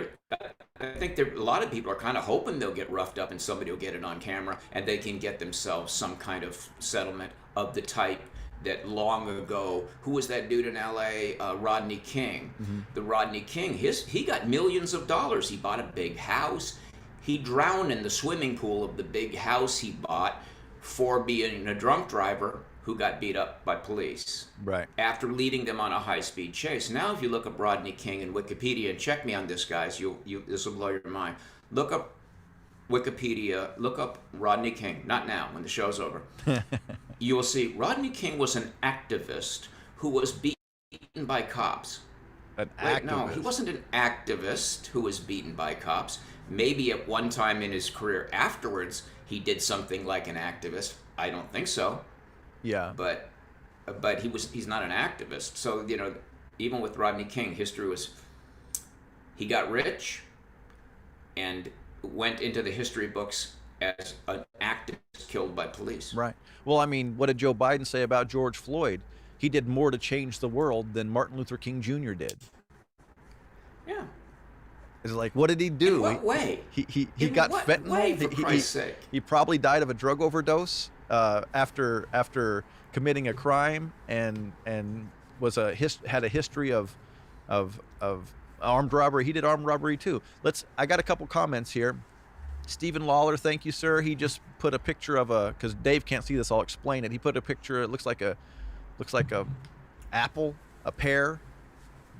I think a lot of people are kind of hoping they'll get roughed up and somebody will get it on camera and they can get themselves some kind of settlement of the type that long ago, who was that dude in LA? Rodney King. Mm-hmm. The Rodney King, he got millions of dollars. He bought a big house. He drowned in the swimming pool of the big house he bought for being a drunk driver who got beat up by police. Right. After leading them on a high-speed chase. Now, if you look up Rodney King in Wikipedia, and check me on this, guys, this will blow your mind. Look up Wikipedia, look up Rodney King. Not now, when the show's over. You will see Rodney King was an activist who was beaten by cops. Activist? No, he wasn't an activist who was beaten by cops. Maybe at one time in his career afterwards, he did something like an activist. I don't think so. Yeah. But he's not an activist. So, even with Rodney King, history was, he got rich and went into the history books as an activist killed by police. Right. Well, I mean, what did Joe Biden say about George Floyd? He did more to change the world than Martin Luther King Jr. did. Yeah. It's like, what did he do? In what way? He got fentanyl. Way, for Christ's sake? He probably died of a drug overdose after committing a crime and had a history of armed robbery. He did armed robbery too. I got a couple comments here. Stephen Lawler, thank you, sir. He just put a picture of because Dave can't see this, I'll explain it. He put a picture. It looks like a apple, a pear,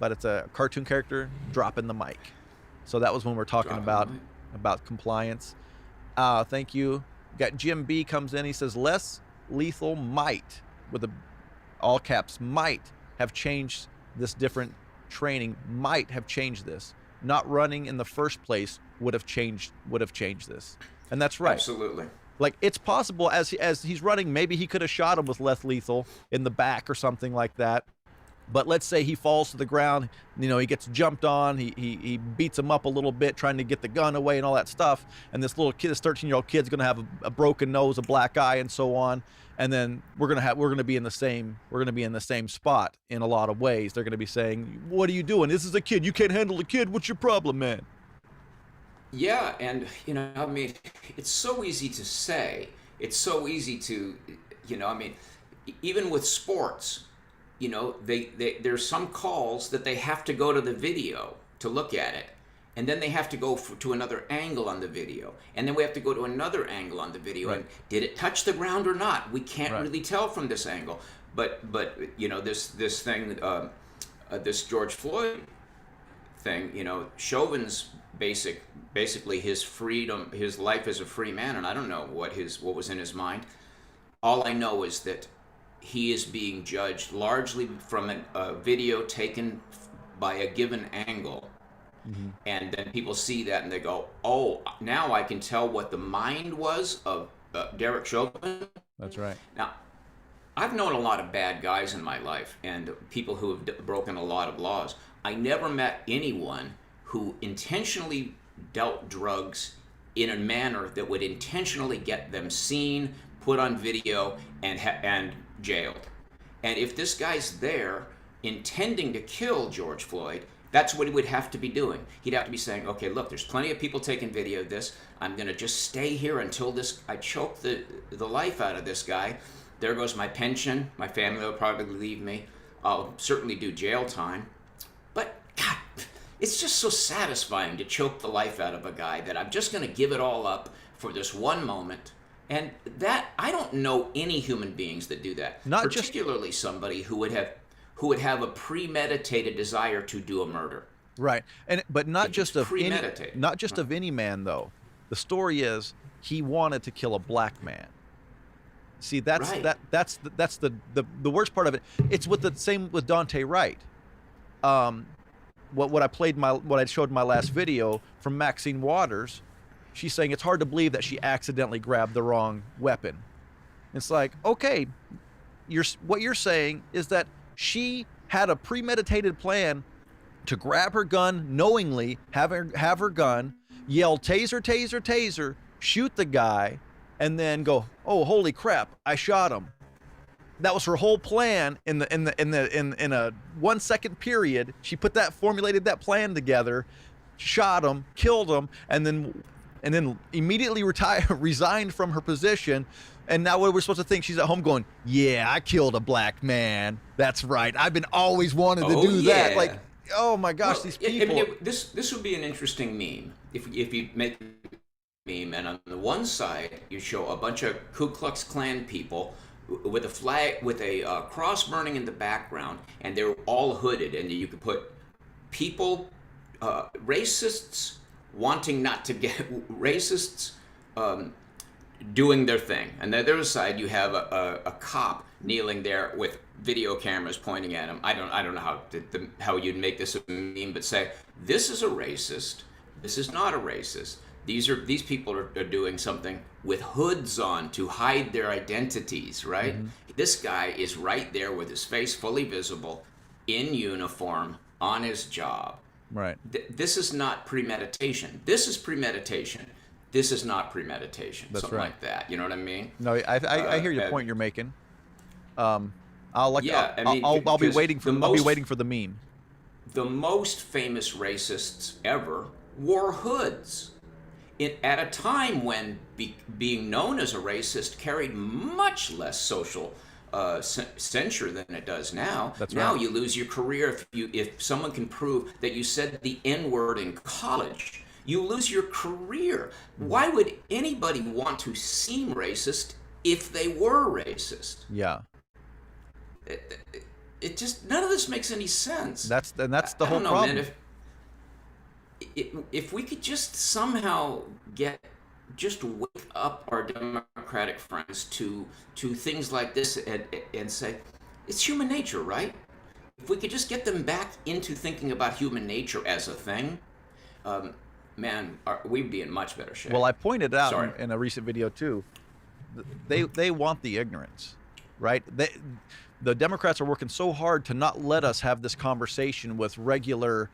but it's a cartoon character dropping the mic. So that was when we're talking about compliance. Thank you. Got Jim B comes in. He says less lethal might, with all caps, might have changed this. Different training might have changed this. Not running in the first place would have changed this. And that's right. Absolutely. Like, it's possible as he's running, maybe he could have shot him with less lethal in the back or something like that. But let's say he falls to the ground, he gets jumped on, he beats him up a little bit trying to get the gun away and all that stuff. And this little kid, this 13-year-old kid's going to have a broken nose, a black eye, and so on. And then we're going to be in the same spot in a lot of ways. They're going to be saying, "What are you doing? This is a kid. You can't handle a kid. What's your problem, man?" Yeah, and it's so easy to say. It's so easy to, even with sports, there's some calls that they have to go to the video to look at it, and then they have to go to another angle on the video, and then we have to go to another angle on the video. Right. And did it touch the ground or not? We can't really tell from this angle. But this thing, this George Floyd thing, Chauvin's basically his freedom, his life as a free man, and I don't know what was in his mind. All I know is that he is being judged largely from a video taken by a given angle. Mm-hmm. And then people see that and they go, "Oh, now I can tell what the mind was of Derek Chauvin." That's right. Now, I've known a lot of bad guys in my life and people who have broken a lot of laws. I never met anyone who intentionally dealt drugs in a manner that would intentionally get them seen, put on video, and jailed. And if this guy's there intending to kill George Floyd, that's what he would have to be doing. He'd have to be saying, "Okay, look, there's plenty of people taking video of this. I'm going to just stay here until I choke the life out of this guy." there goes my pension. My family will probably leave me. I'll certainly do jail time. But God, it's just so satisfying to choke the life out of a guy that I'm just going to give it all up for this one moment. And that, I don't know any human beings that do that. Not particularly just, somebody who would have a premeditated desire to do a murder. right. And but not If just it's of any, premeditated. not just of any man though. The story is he wanted to kill a black man. See, that's Right. that's the worst part of it. It's with the same with Dante Wright. What I showed in my last video from Maxine Waters, she's saying it's hard to believe that she accidentally grabbed the wrong weapon. It's like, okay, what you're saying is that she had a premeditated plan to grab her gun knowingly, have her gun, yell taser, taser, taser, shoot the guy, and then go, oh holy crap, I shot him. That was her whole plan in a 1 second period. She formulated that plan together, shot him, killed him, and then immediately resigned from her position. And now what we're supposed to think? She's at home going, yeah, I killed a black man. That's right. I've been always wanted to do that. Like, oh my gosh, these people. I mean, this would be an interesting meme if you make a meme, and on the one side you show a bunch of Ku Klux Klan people with a flag with a cross burning in the background, and they're all hooded, and you could put people, racists wanting not to get racists. Doing their thing, and the other side you have a cop kneeling there with video cameras pointing at him. I don't know how you'd make this a meme, but say this is a racist, this is not a racist. These people are doing something with hoods on to hide their identities, right? Mm-hmm. This guy is right there with his face fully visible, in uniform, on his job. Right. This is not premeditation. This is premeditation. This is not premeditation. That's something right. like that. You know what I mean? No, I hear your point you're making. I'll be waiting for the meme. The most famous racists ever wore hoods. At a time when being known as a racist carried much less social censure than it does now. That's now right. You lose your career if someone can prove that you said the N-word in college. You lose your career. Why would anybody want to seem racist if they were racist? Yeah. It just, none of this makes any sense. That's the whole I don't know, problem. Man, if we could just somehow just wake up our Democratic friends to things like this and say, it's human nature, right? If we could just get them back into thinking about human nature as a thing, man, we'd be in much better shape. Well, I pointed out in a recent video too, they want the ignorance, right? The Democrats are working so hard to not let us have this conversation with regular,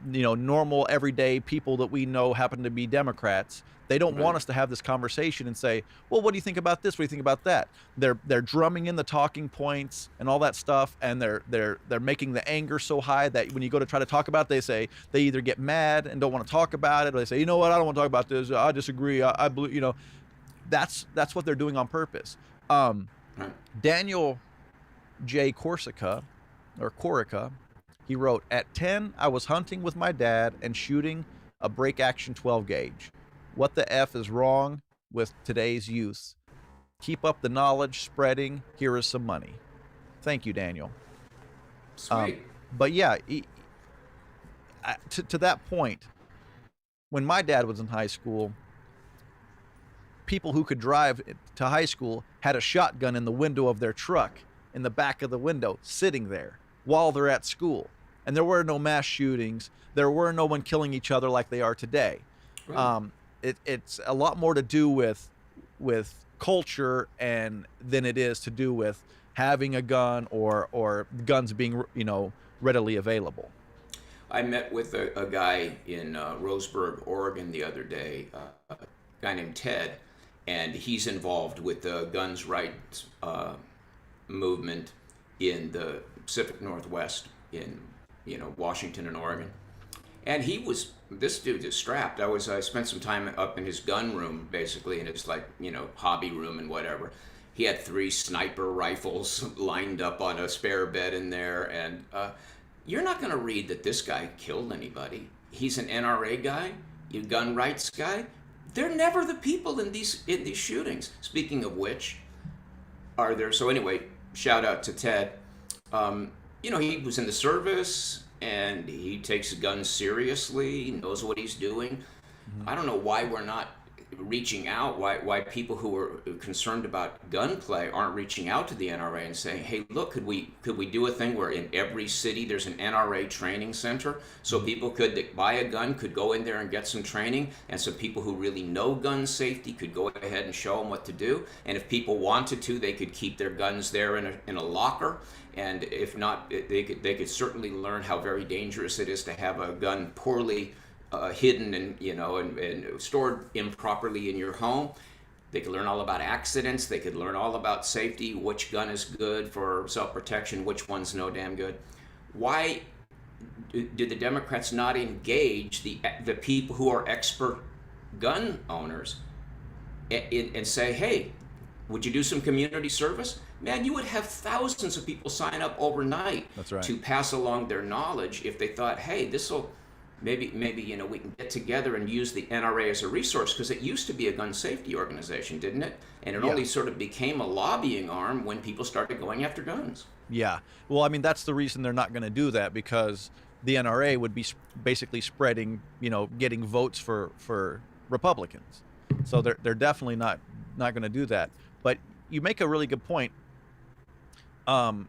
normal, everyday people that we know happen to be Democrats. They don't want us to have this conversation and say, well, what do you think about this? What do you think about that? They're drumming in the talking points and all that stuff, and they're making the anger so high that when you go to try to talk about it, they either get mad and don't want to talk about it, or they say, you know what, I don't want to talk about this. I disagree. I believe, that's what they're doing on purpose. Daniel J. Corica, he wrote, at 10, I was hunting with my dad and shooting a break action 12 gauge. What the F is wrong with today's youth? Keep up the knowledge spreading. Here is some money. Thank you, Daniel. Sweet. But yeah, to that point, when my dad was in high school, people who could drive to high school had a shotgun in the window of their truck, in the back of the window, sitting there while they're at school. And there were no mass shootings. There were no one killing each other like they are today. Right. It's a lot more to do with culture than it is to do with having a gun or guns being readily available. I met with a guy in Roseburg, Oregon the other day, a guy named Ted, and he's involved with the guns rights movement in the Pacific Northwest in Washington and Oregon. And this dude is strapped. I spent some time up in his gun room, basically, in his hobby room and whatever. he had 3 sniper rifles lined up on a spare bed in there, and you're not going to read that this guy killed anybody. He's an NRA guy, a gun rights guy. They're never the people in these shootings. Speaking of which, are there? So anyway, shout out to Ted. You know, he was in the service and he takes guns seriously. He knows what he's doing. I don't know why we're not reaching out, why people who are concerned about gunplay aren't reaching out to the NRA and saying, hey, look, could we do a thing where in every city there's an NRA training center, so people that buy a gun could go in there and get some training, and so people who really know gun safety could go ahead and show them what to do, and if people wanted to, they could keep their guns there in a locker, and if not, they could certainly learn how very dangerous it is to have a gun poorly hidden and stored improperly in your home. They could learn all about accidents. They could learn all about safety, which gun is good for self-protection, which one's no damn good. Why do the Democrats not engage the people who are expert gun owners and say, hey, would you do some community service? Man, you would have thousands of people sign up overnight. That's right. To pass along their knowledge if they thought, hey, this will maybe we can get together and use the NRA as a resource, because it used to be a gun safety organization, didn't it? And it only sort of became a lobbying arm when people started going after guns. Yeah. Well, I mean, that's the reason they're not going to do that, because the NRA would be basically spreading, getting votes for Republicans. So they're definitely not going to do that. But you make a really good point. Gun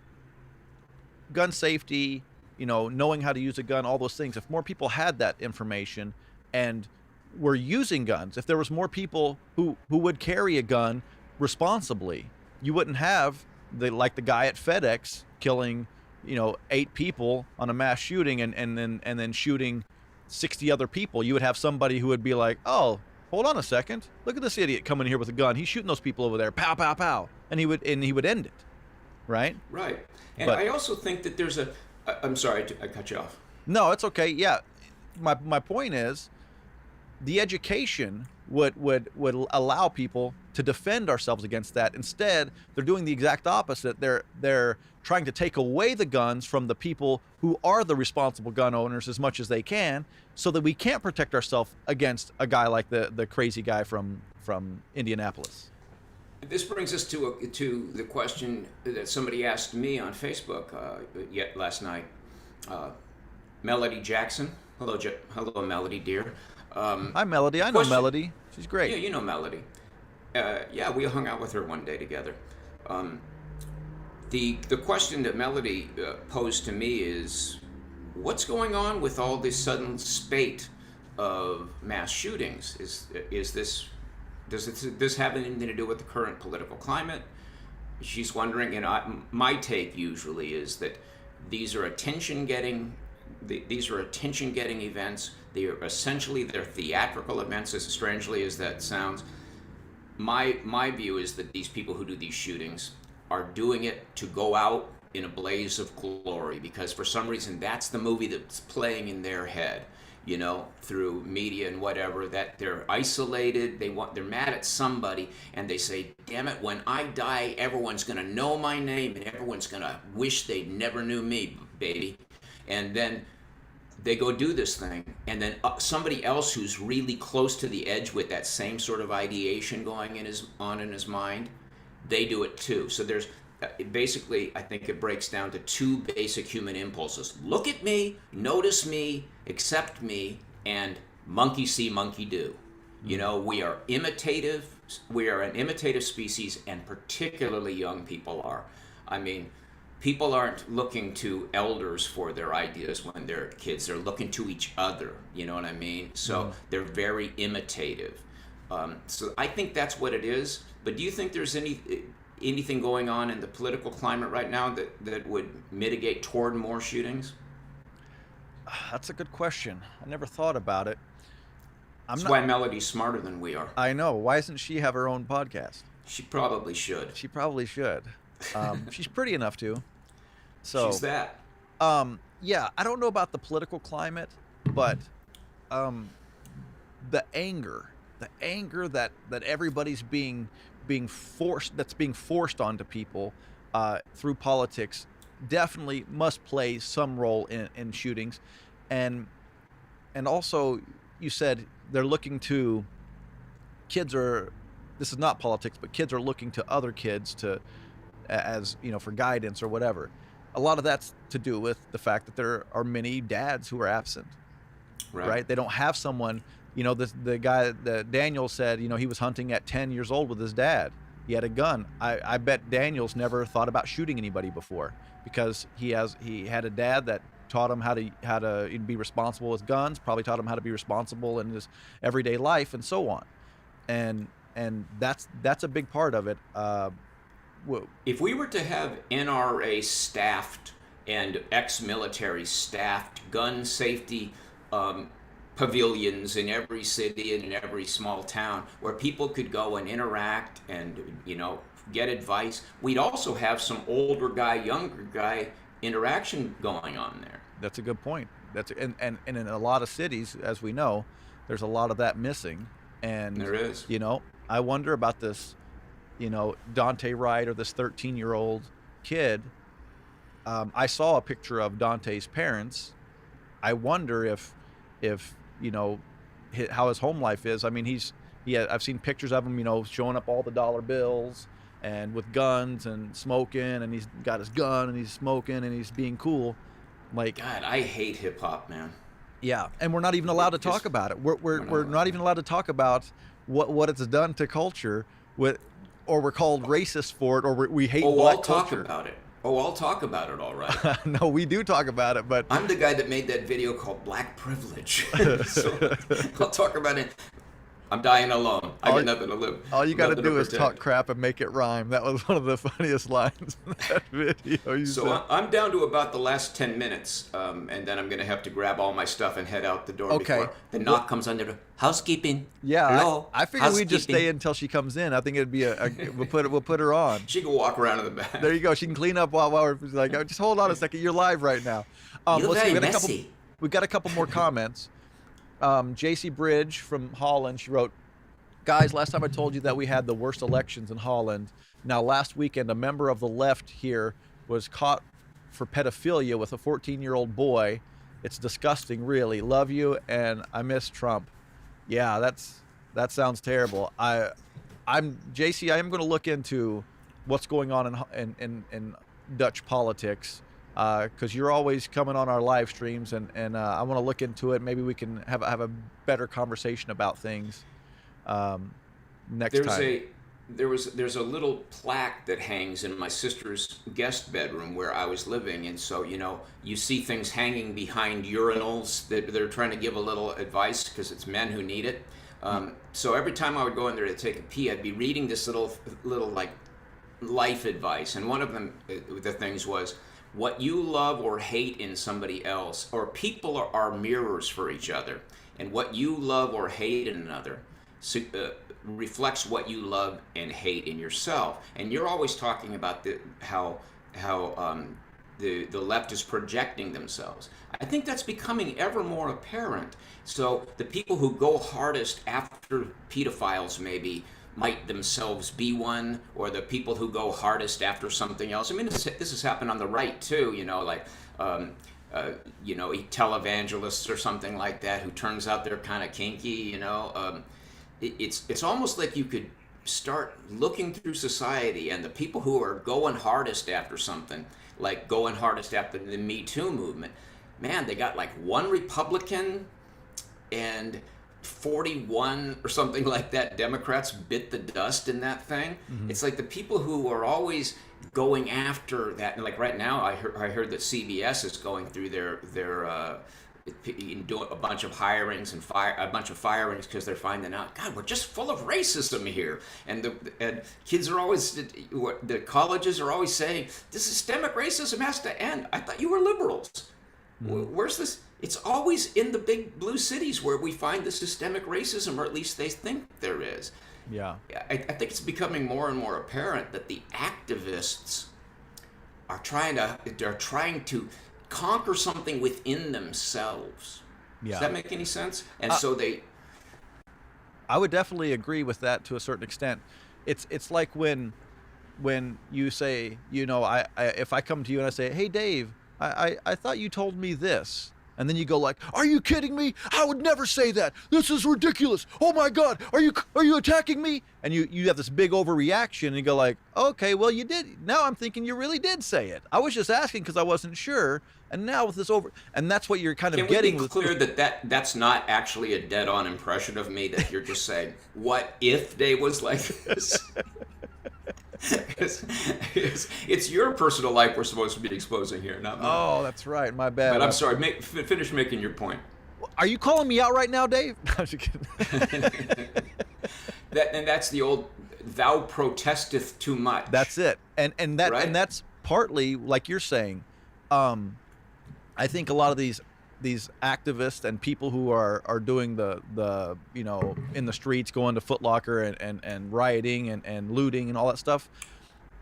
safety, knowing how to use a gun, all those things. If more people had that information and were using guns, if there was more people who would carry a gun responsibly, you wouldn't have the guy at FedEx killing, 8 people on a mass shooting and then shooting 60 other people. You would have somebody who would be like, oh, hold on a second, look at this idiot coming here with a gun. He's shooting those people over there, pow, pow, pow, and he would end it, right? Right. And I also think that there's I'm sorry, I cut you off. No, it's okay. Yeah, my point is, the education would allow people to defend ourselves against that. Instead, they're doing the exact opposite. They're trying to take away the guns from the people who are the responsible gun owners as much as they can, so that we can't protect ourselves against a guy like the crazy guy from Indianapolis. This brings us to the question that somebody asked me on Facebook yet last night. Melody Jackson. Hello, Melody, dear. Hi, Melody. I know Melody. She's great. Yeah, you know Melody. Yeah, we hung out with her one day together. The question that Melody posed to me is, what's going on with all this sudden spate of mass shootings? Does this have anything to do with the current political climate? She's wondering, and my take usually is that these are attention-getting events. They're theatrical events, as strangely as that sounds. My view is that these people who do these shootings are doing it to go out in a blaze of glory, because for some reason that's the movie that's playing in their head. Through media and whatever, that they're isolated, they're mad at somebody, and they say, damn it, when I die, everyone's gonna know my name, and everyone's gonna wish they never knew me, baby. And then they go do this thing, and then somebody else who's really close to the edge with that same sort of ideation going in his mind, they do it too. So there's basically, I think it breaks down to 2 basic human impulses. Look at me, notice me, accept me, and monkey see, monkey do. We are imitative. We are an imitative species, and particularly young people are. I mean, people aren't looking to elders for their ideas when they're kids. They're looking to each other. You know what I mean? So they're very imitative. So I think that's what it is. But do you think there's anything going on in the political climate right now that would mitigate toward more shootings? That's a good question. I never thought about it. That's why Melody's smarter than we are. I know. Why doesn't she have her own podcast? She probably should. She probably should. She's pretty enough to. So she's that. Yeah, I don't know about the political climate, but the anger that everybody's being that's being forced onto people through politics definitely must play some role in shootings. And also, you said they're looking to kids are this is not politics, but kids are looking to other kids to as for guidance or whatever. A lot of that's to do with the fact that there are many dads who are absent, right? They don't have someone. The guy that Daniel said, he was hunting at 10 years old with his dad. He had a gun. I bet Daniel's never thought about shooting anybody before, because he had a dad that taught him how to be responsible with guns, probably taught him how to be responsible in his everyday life, and so on. And that's a big part of it. If we were to have NRA staffed and ex-military staffed gun safety pavilions in every city and in every small town where people could go and interact and get advice, we'd also have some older guy, younger guy interaction going on there. That's a good point. And in a lot of cities, as we know, there's a lot of that missing. And there is. I wonder about this, Dante Wright, or this 13-year-old kid. I saw a picture of Dante's parents. I wonder if how his home life is. I mean, I've seen pictures of him, showing up all the dollar bills and with guns and smoking, and he's got his gun and he's smoking and he's being cool. Like, God, I hate hip hop, man. Yeah, and we're not even allowed to talk about it. We're not even allowed to talk about what it's done to culture, or we're called racist for it, or we hate black culture. I'll talk about it, all right. No, we do talk about it, but I'm the guy that made that video called Black Privilege. So I'll talk about it. I'm dying alone. I got nothing to live. All you got to do is talk crap and make it rhyme. That was one of the funniest lines in that video. So I'm down to about the last 10 minutes, and then I'm going to have to grab all my stuff and head out the door before the knock comes on the door. Housekeeping. Yeah, hello. I figured we'd just stay until she comes in. I think it'd be we'll put her on. She can walk around in the back. There you go. She can clean up while we're like, oh, just hold on a second. You're live right now. You're very messy. We've got a couple more comments. JC Bridge from Holland, she wrote, "Guys, last time I told you that we had the worst elections in Holland. Now, last weekend, a member of the left here was caught for pedophilia with a 14-year-old boy. It's disgusting, really. Love you, and I miss Trump." Yeah, that sounds terrible. JC, I am going to look into what's going on in Dutch politics, because you're always coming on our live streams, and I want to look into it. Maybe we can have a better conversation about things next time. There's a little plaque that hangs in my sister's guest bedroom where I was living, and so you see things hanging behind urinals that they're trying to give a little advice because it's men who need it. So every time I would go in there to take a pee, I'd be reading this little like life advice, and one of them, the things was, what you love or hate in somebody else, or people are mirrors for each other, and what you love or hate in another reflects what you love and hate in yourself. And you're always talking about how the left is projecting themselves. I think that's becoming ever more apparent. So the people who go hardest after pedophiles maybe might themselves be one, or the people who go hardest after something else. I mean, this has happened on the right too, like televangelists or something like that, who turns out they're kind of kinky, It's almost like you could start looking through society, and the people who are going hardest after something, like going hardest after the Me Too movement, man, they got like one Republican and 41 or something like that Democrats bit the dust in that thing. Mm-hmm. It's like the people who are always going after that, and like right now I heard that CBS is going through their doing a bunch of hirings and firings because they're finding out, God, we're just full of racism here, and kids are always, the colleges are always saying this systemic racism has to end. I thought you were liberals. Mm-hmm. Where's this? It's always in the big blue cities where we find the systemic racism, or at least they think there is. Yeah, I think it's becoming more and more apparent that the activists are trying to conquer something within themselves. Yeah. Does that make any sense? And so I would definitely agree with that to a certain extent. It's like when you say, I if I come to you and I say, hey Dave, I thought you told me this, and then you go like, are you kidding me? I would never say that. This is ridiculous. Oh my God, are you attacking me? And you have this big overreaction, and you go like, okay, well you did. Now I'm thinking you really did say it. I was just asking because I wasn't sure, and now with this and that's what you're kind of Can we be getting with. clear that that's not actually a dead-on impression of me? That you're just saying, "What if Dave was like this?" It's your personal life we're supposed to be exposing here, not mine. Oh, that's right. My bad. But I'm sorry. Finish making your point. Are you calling me out right now, Dave? No, I'm just kidding. And that's the old "thou protesteth too much." That's it. Right? And that's partly like you're saying. I think a lot of these activists and people who are doing the in the streets, going to Foot Locker and rioting and looting and all that stuff,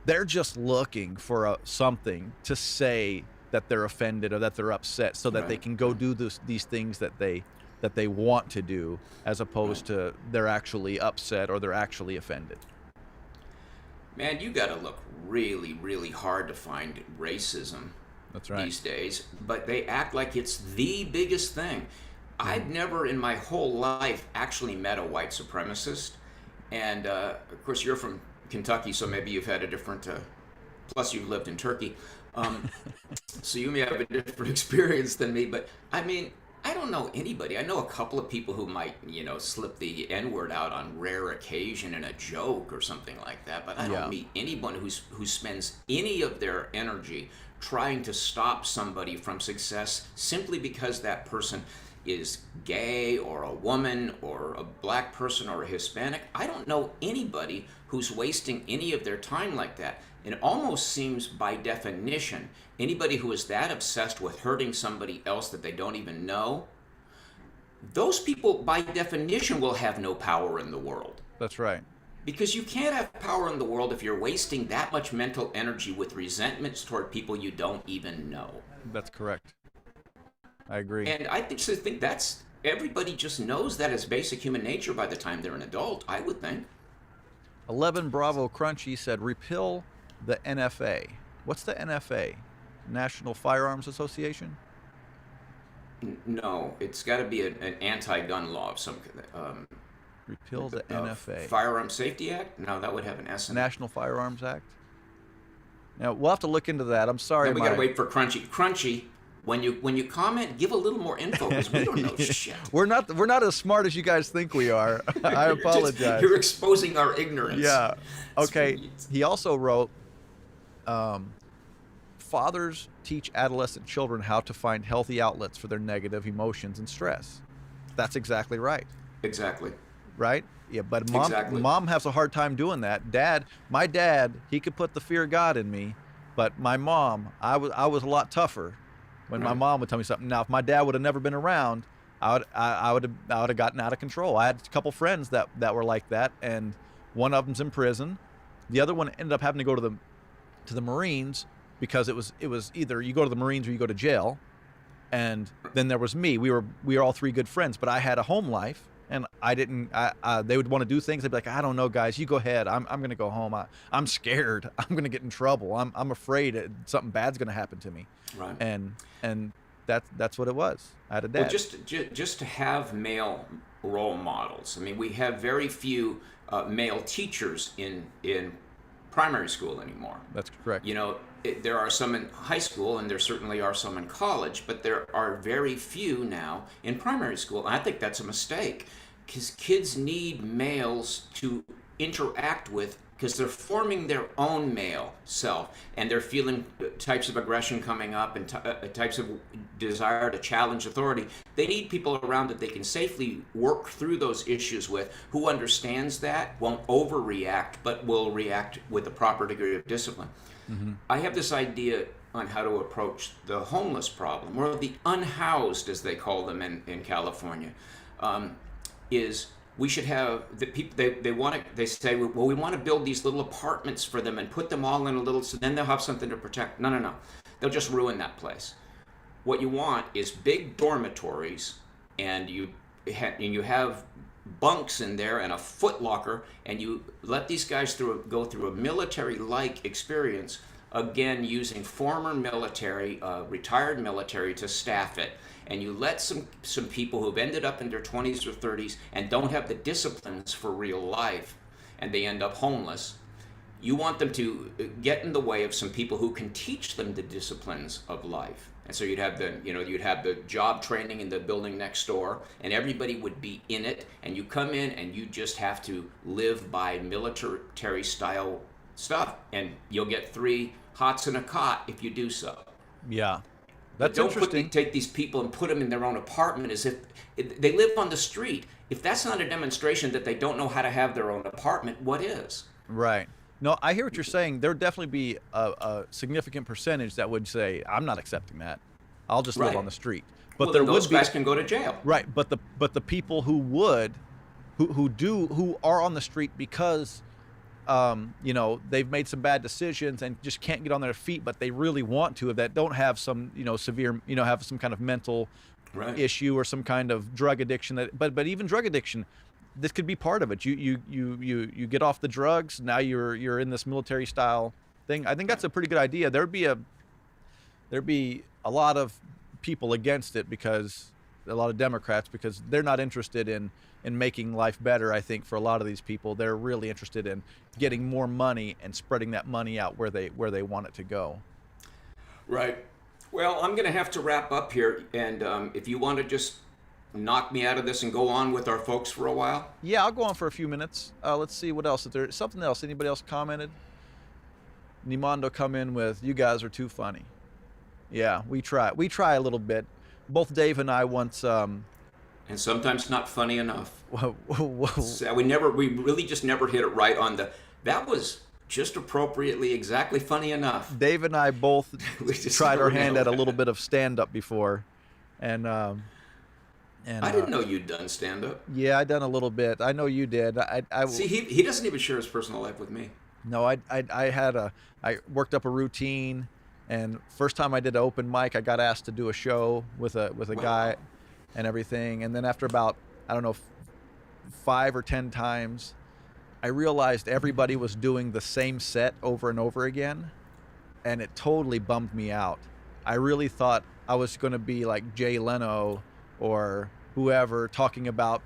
they're just looking for something to say that they're offended or that they're upset, so that they can go do these things that they want to do, as opposed to they're actually upset or they're actually offended. Man, you got to look really, really hard to find racism. That's right. These days, but they act like it's the biggest thing. I've never in my whole life actually met a white supremacist, and of course you're from Kentucky, so maybe you've had a different. Plus, you've lived in Turkey, so you may have a different experience than me. But I mean, I don't know anybody. I know a couple of people who might, slip the N-word out on rare occasion in a joke or something like that. But I don't meet anyone who spends any of their energy trying to stop somebody from success simply because that person is gay or a woman or a black person or a Hispanic. I don't know anybody who's wasting any of their time like that. It almost seems by definition, anybody who is that obsessed with hurting somebody else that they don't even know, those people by definition will have no power in the world. That's right. Because you can't have power in the world if you're wasting that much mental energy with resentments toward people you don't even know. That's correct. I agree. And I think that's, everybody just knows that as basic human nature by the time they're an adult, I would think. 11 Bravo Crunchy said, repeal the NFA. What's the NFA? National Firearms Association? No, it's got to be an anti-gun law of some repeal the NFA. Firearm Safety Act? No, that would have an S in it. National Firearms Act? Now, we'll have to look into that. I'm sorry. Then we got to wait for Crunchy. Crunchy, when you comment, give a little more info, because we don't know shit. We're not as smart as you guys think we are. I apologize. You're exposing our ignorance. Yeah. Okay. He also wrote, fathers teach adolescent children how to find healthy outlets for their negative emotions and stress. That's exactly right. Exactly. Right? Yeah, but mom has a hard time doing that. My dad, he could put the fear of God in me, but my mom, I was a lot tougher when my mom would tell me something. Now, if my dad would have never been around, I would have gotten out of control. I had a couple friends that were like that, and one of them's in prison. The other one ended up having to go to the Marines, because it was either you go to the Marines or you go to jail. And then there was me. We were all three good friends, but I had a home life. And I didn't. They would want to do things. They'd be like, "I don't know, guys. You go ahead. I'm going to go home. I'm scared. I'm going to get in trouble. I'm afraid something bad's going to happen to me." Right. And that's what it was. I had a dad. Well, just to have male role models. I mean, we have very few male teachers in primary school anymore. That's correct. There are some in high school, and there certainly are some in college, but there are very few now in primary school. And I think that's a mistake, because kids need males to interact with, because they're forming their own male self, and they're feeling types of aggression coming up and types of desire to challenge authority. They need people around that they can safely work through those issues with, who understands that, won't overreact, but will react with a proper degree of discipline. Mm-hmm. I have this idea on how to approach the homeless problem, or the unhoused, as they call them in California. Is we should have the people, they say, well, we want to build these little apartments for them and put them all in a little, so then they'll have something to protect. No. They'll just ruin that place. What you want is big dormitories, and you have bunks in there and a foot locker, and you let these guys go through a military-like experience, again using former military, retired military to staff it, and you let some people who've ended up in their 20s or 30s and don't have the disciplines for real life, and they end up homeless. You want them to get in the way of some people who can teach them the disciplines of life. And so you'd have the job training in the building next door, and everybody would be in it, and you come in and you just have to live by military style stuff, and you'll get 3 hots and a cot if you do so. Yeah, But that's don't interesting. take these people and put them in their own apartment as if they live on the street. If that's not a demonstration that they don't know how to have their own apartment, what is? Right. No, I hear what you're saying. There would definitely be a significant percentage that would say, "I'm not accepting that. I'll just live Right. on the street." But Well, there then those would be guys can go to jail. right. But the people who would, who are on the street because, you know, they've made some bad decisions and just can't get on their feet, but they really want to, that don't have some, you know, severe, you know, have some kind of mental Right. issue or some kind of drug addiction. But even drug addiction, this could be part of it. You get off the drugs, now you're in this military style thing. I think that's a pretty good idea. There'd be a lot of people against it, because a lot of Democrats, because they're not interested in making life better. I think for a lot of these people, they're really interested in getting more money and spreading that money out where they want it to go. Right. Well, I'm going to have to wrap up here, and if you want to just knock me out of this and go on with our folks for a while. Yeah, I'll go on for a few minutes. Let's see what else. Is there something else? Anybody else commented? Nimando come in with, "You guys are too funny." Yeah, we try. We try a little bit. Both Dave and I once. And sometimes not funny enough. Whoa, So we really just never hit it right on that was just appropriately exactly funny enough. Dave and I both We just tried our never hand nailed at a it. little bit of stand up before, and I didn't know you'd done stand up. yeah, I done a little bit. I know you did. See, he doesn't even share his personal life with me. No, I worked up a routine, and first time I did an open mic, I got asked to do a show with a Wow. guy, and everything. And then after about, I don't know, 5 or 10 times, I realized everybody was doing the same set over and over again, and it totally bummed me out. I really thought I was going to be like Jay Leno or whoever, talking about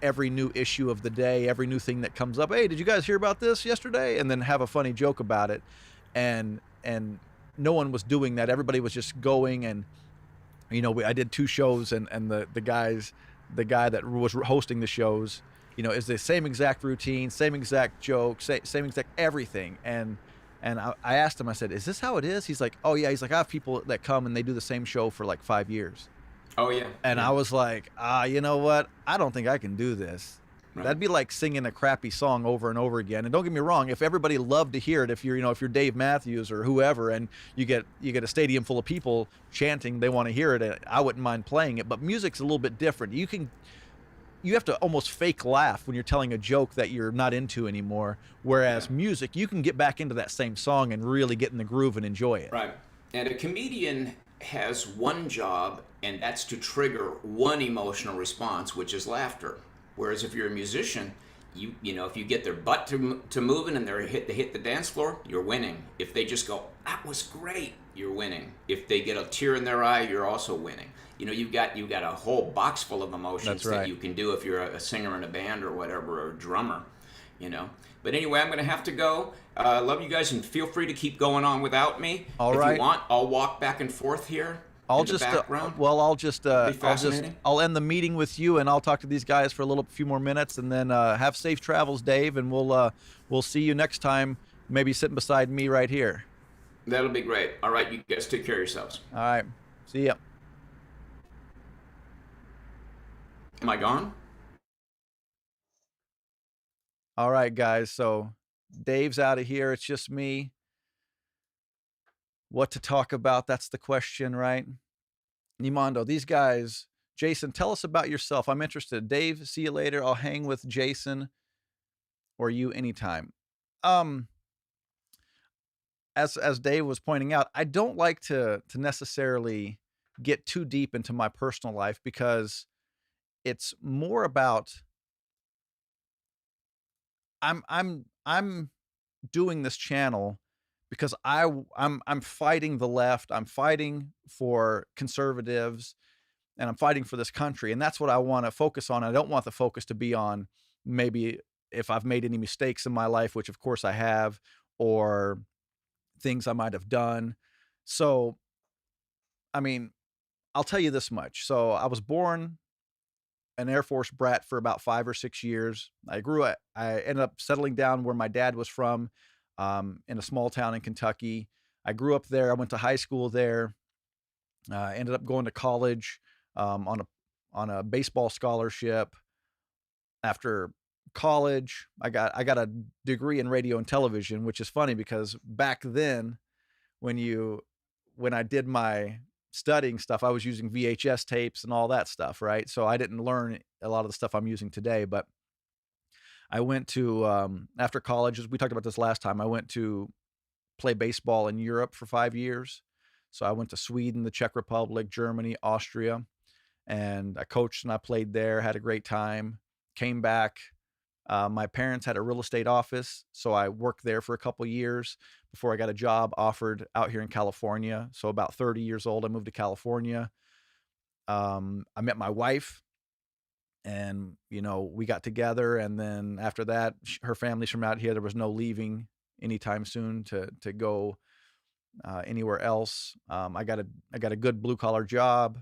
every new issue of the day, every new thing that comes up. "Hey, did you guys hear about this yesterday?" And then have a funny joke about it. And no one was doing that. Everybody was just going, and you know, I did 2 shows, and the guy that was hosting the shows, you know, is the same exact routine, same exact joke, same exact everything. And I asked him, I said, "Is this how it is?" He's like, "Oh yeah." He's like, "I have people that come and they do the same show for like 5 years." Oh yeah. And Yeah. I was like, you know what? I don't think I can do this. Right. That'd be like singing a crappy song over and over again. And don't get me wrong, if everybody loved to hear it, if you're, you know, if you're Dave Matthews or whoever, and you get a stadium full of people chanting, they want to hear it, I wouldn't mind playing it. But music's a little bit different. You have to almost fake laugh when you're telling a joke that you're not into anymore. Whereas Yeah. music, you can get back into that same song and really get in the groove and enjoy it. Right. And a comedian has one job, and that's to trigger one emotional response, which is laughter. Whereas if you're a musician, you know, if you get their butt to moving and they hit the dance floor, you're winning. If they just go, "That was great," you're winning. If they get a tear in their eye, you're also winning. You know, you've got a whole box full of emotions That's that right. you can do if you're a singer in a band or whatever, or a drummer, you know. But anyway, I'm going to have to go. Love you guys, and feel free to keep going on without me. All If right. you want, I'll walk back and forth here. I'll in the just background. Fascinating. I'll end the meeting with you, and I'll talk to these guys for a few more minutes, and then have safe travels, Dave, and we'll see you next time. Maybe sitting beside me right here. That'll be great. All right, you guys take care of yourselves. All right, see ya. Am I gone? All right, guys. So Dave's out of here. It's just me. What to talk about? That's the question, right? Nimando, these guys. Jason, tell us about yourself. I'm interested. Dave, see you later. I'll hang with Jason or you anytime. As Dave was pointing out, I don't like to necessarily get too deep into my personal life, because it's more about I'm doing this channel because I'm fighting the left, I'm fighting for conservatives, and I'm fighting for this country, and that's what I wanna focus on. I don't want the focus to be on maybe if I've made any mistakes in my life, which of course I have, or things I might have done. So, I mean, I'll tell you this much. So, I was born an Air Force brat for about 5 or 6 years. I ended up settling down where my dad was from, in a small town in Kentucky. I grew up there. I went to high school there. Ended up going to college, on a baseball scholarship. After college, I got a degree in radio and television, which is funny because back then, when you when I did my studying stuff, I was using VHS tapes and all that stuff, right? So I didn't learn a lot of the stuff I'm using today, but I went to after college, as we talked about this last time, I went to play baseball in Europe for 5 years. So I went to Sweden, the Czech Republic, Germany, Austria, and I coached and I played there, had a great time. Came back. My parents had a real estate office, so I worked there for a couple years before I got a job offered out here in California. So about 30 years old, I moved to California. I met my wife, and we got together. And then after that, her family's from out here. There was no leaving anytime soon to go anywhere else. I got a good blue collar job,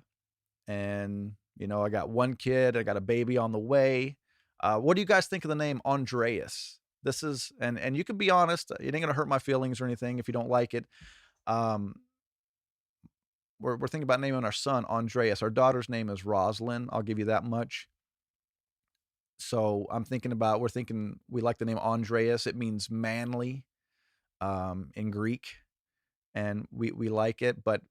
and I got one kid. I got a baby on the way. What do you guys think of the name Andreas? This is and you can be honest. It ain't gonna hurt my feelings or anything if you don't like it. Um, we're thinking about naming our son Andreas. Our daughter's name is Roslyn. I'll give you that much. So we're thinking we like the name Andreas. It means manly in Greek, and we like it. But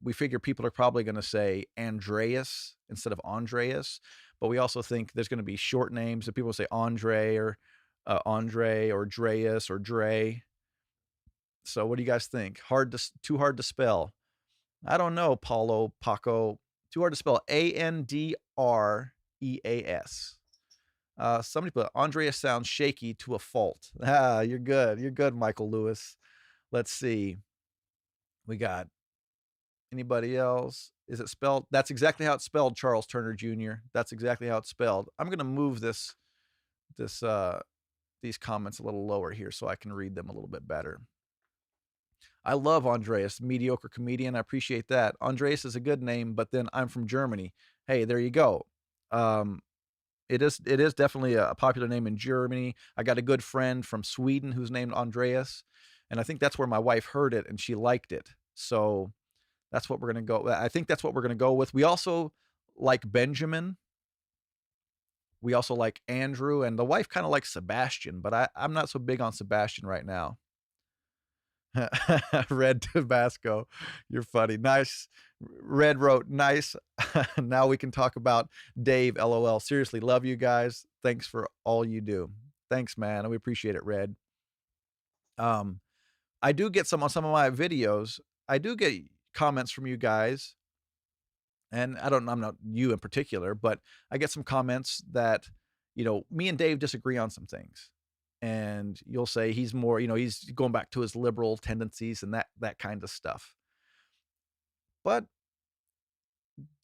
we figure people are probably going to say Andreas instead of Andreas. But we also think there's going to be short names that people say Andre or Dreas or Dre. So what do you guys think? Too hard to spell. I don't know, Paulo, Paco. Too hard to spell. Andreas. Somebody put Andreas sounds shaky to a fault. Ah, you're good. You're good, Michael Lewis. Let's see. We got anybody else? Is it spelled? That's exactly how it's spelled, Charles Turner Jr. That's exactly how it's spelled. I'm gonna move this these comments a little lower here so I can read them a little bit better. I love Andreas, mediocre comedian. I appreciate that. Andreas is a good name, but then I'm from Germany. Hey, there you go. Um, it is definitely a popular name in Germany. I got a good friend from Sweden who's named Andreas, and I think that's where my wife heard it and she liked it. So that's what we're gonna go. I think that's what we're gonna go with. We also like Benjamin. We also like Andrew, and the wife kind of likes Sebastian, but I'm not so big on Sebastian right now. Red Tabasco, you're funny. Nice. Red wrote, nice. Now we can talk about Dave. LOL. Seriously, love you guys. Thanks for all you do. Thanks, man. We appreciate it, Red. Um, I do get some on some of my videos. I do get comments from you guys, and I'm not you in particular, but I get some comments that, me and Dave disagree on some things. And you'll say he's more, he's going back to his liberal tendencies and that kind of stuff. But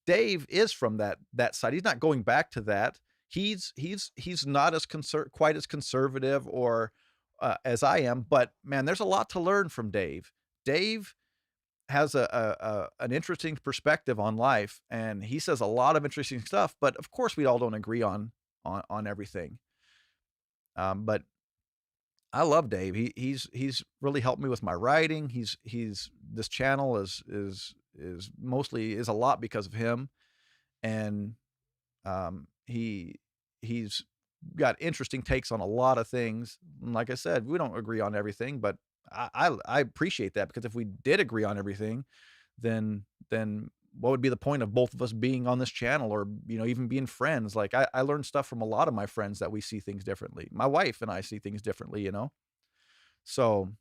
Dave is from that side. He's not going back to that. He's not quite as conservative or as I am, but man, there's a lot to learn from Dave. Dave has an interesting perspective on life, and he says a lot of interesting stuff. But of course, we all don't agree on everything. But I love Dave. He's really helped me with my writing. This channel is mostly is a lot because of him, and he's got interesting takes on a lot of things. And like I said, we don't agree on everything, but I appreciate that, because if we did agree on everything, then what would be the point of both of us being on this channel, or even being friends? Like I learned stuff from a lot of my friends that we see things differently. My wife and I see things differently. So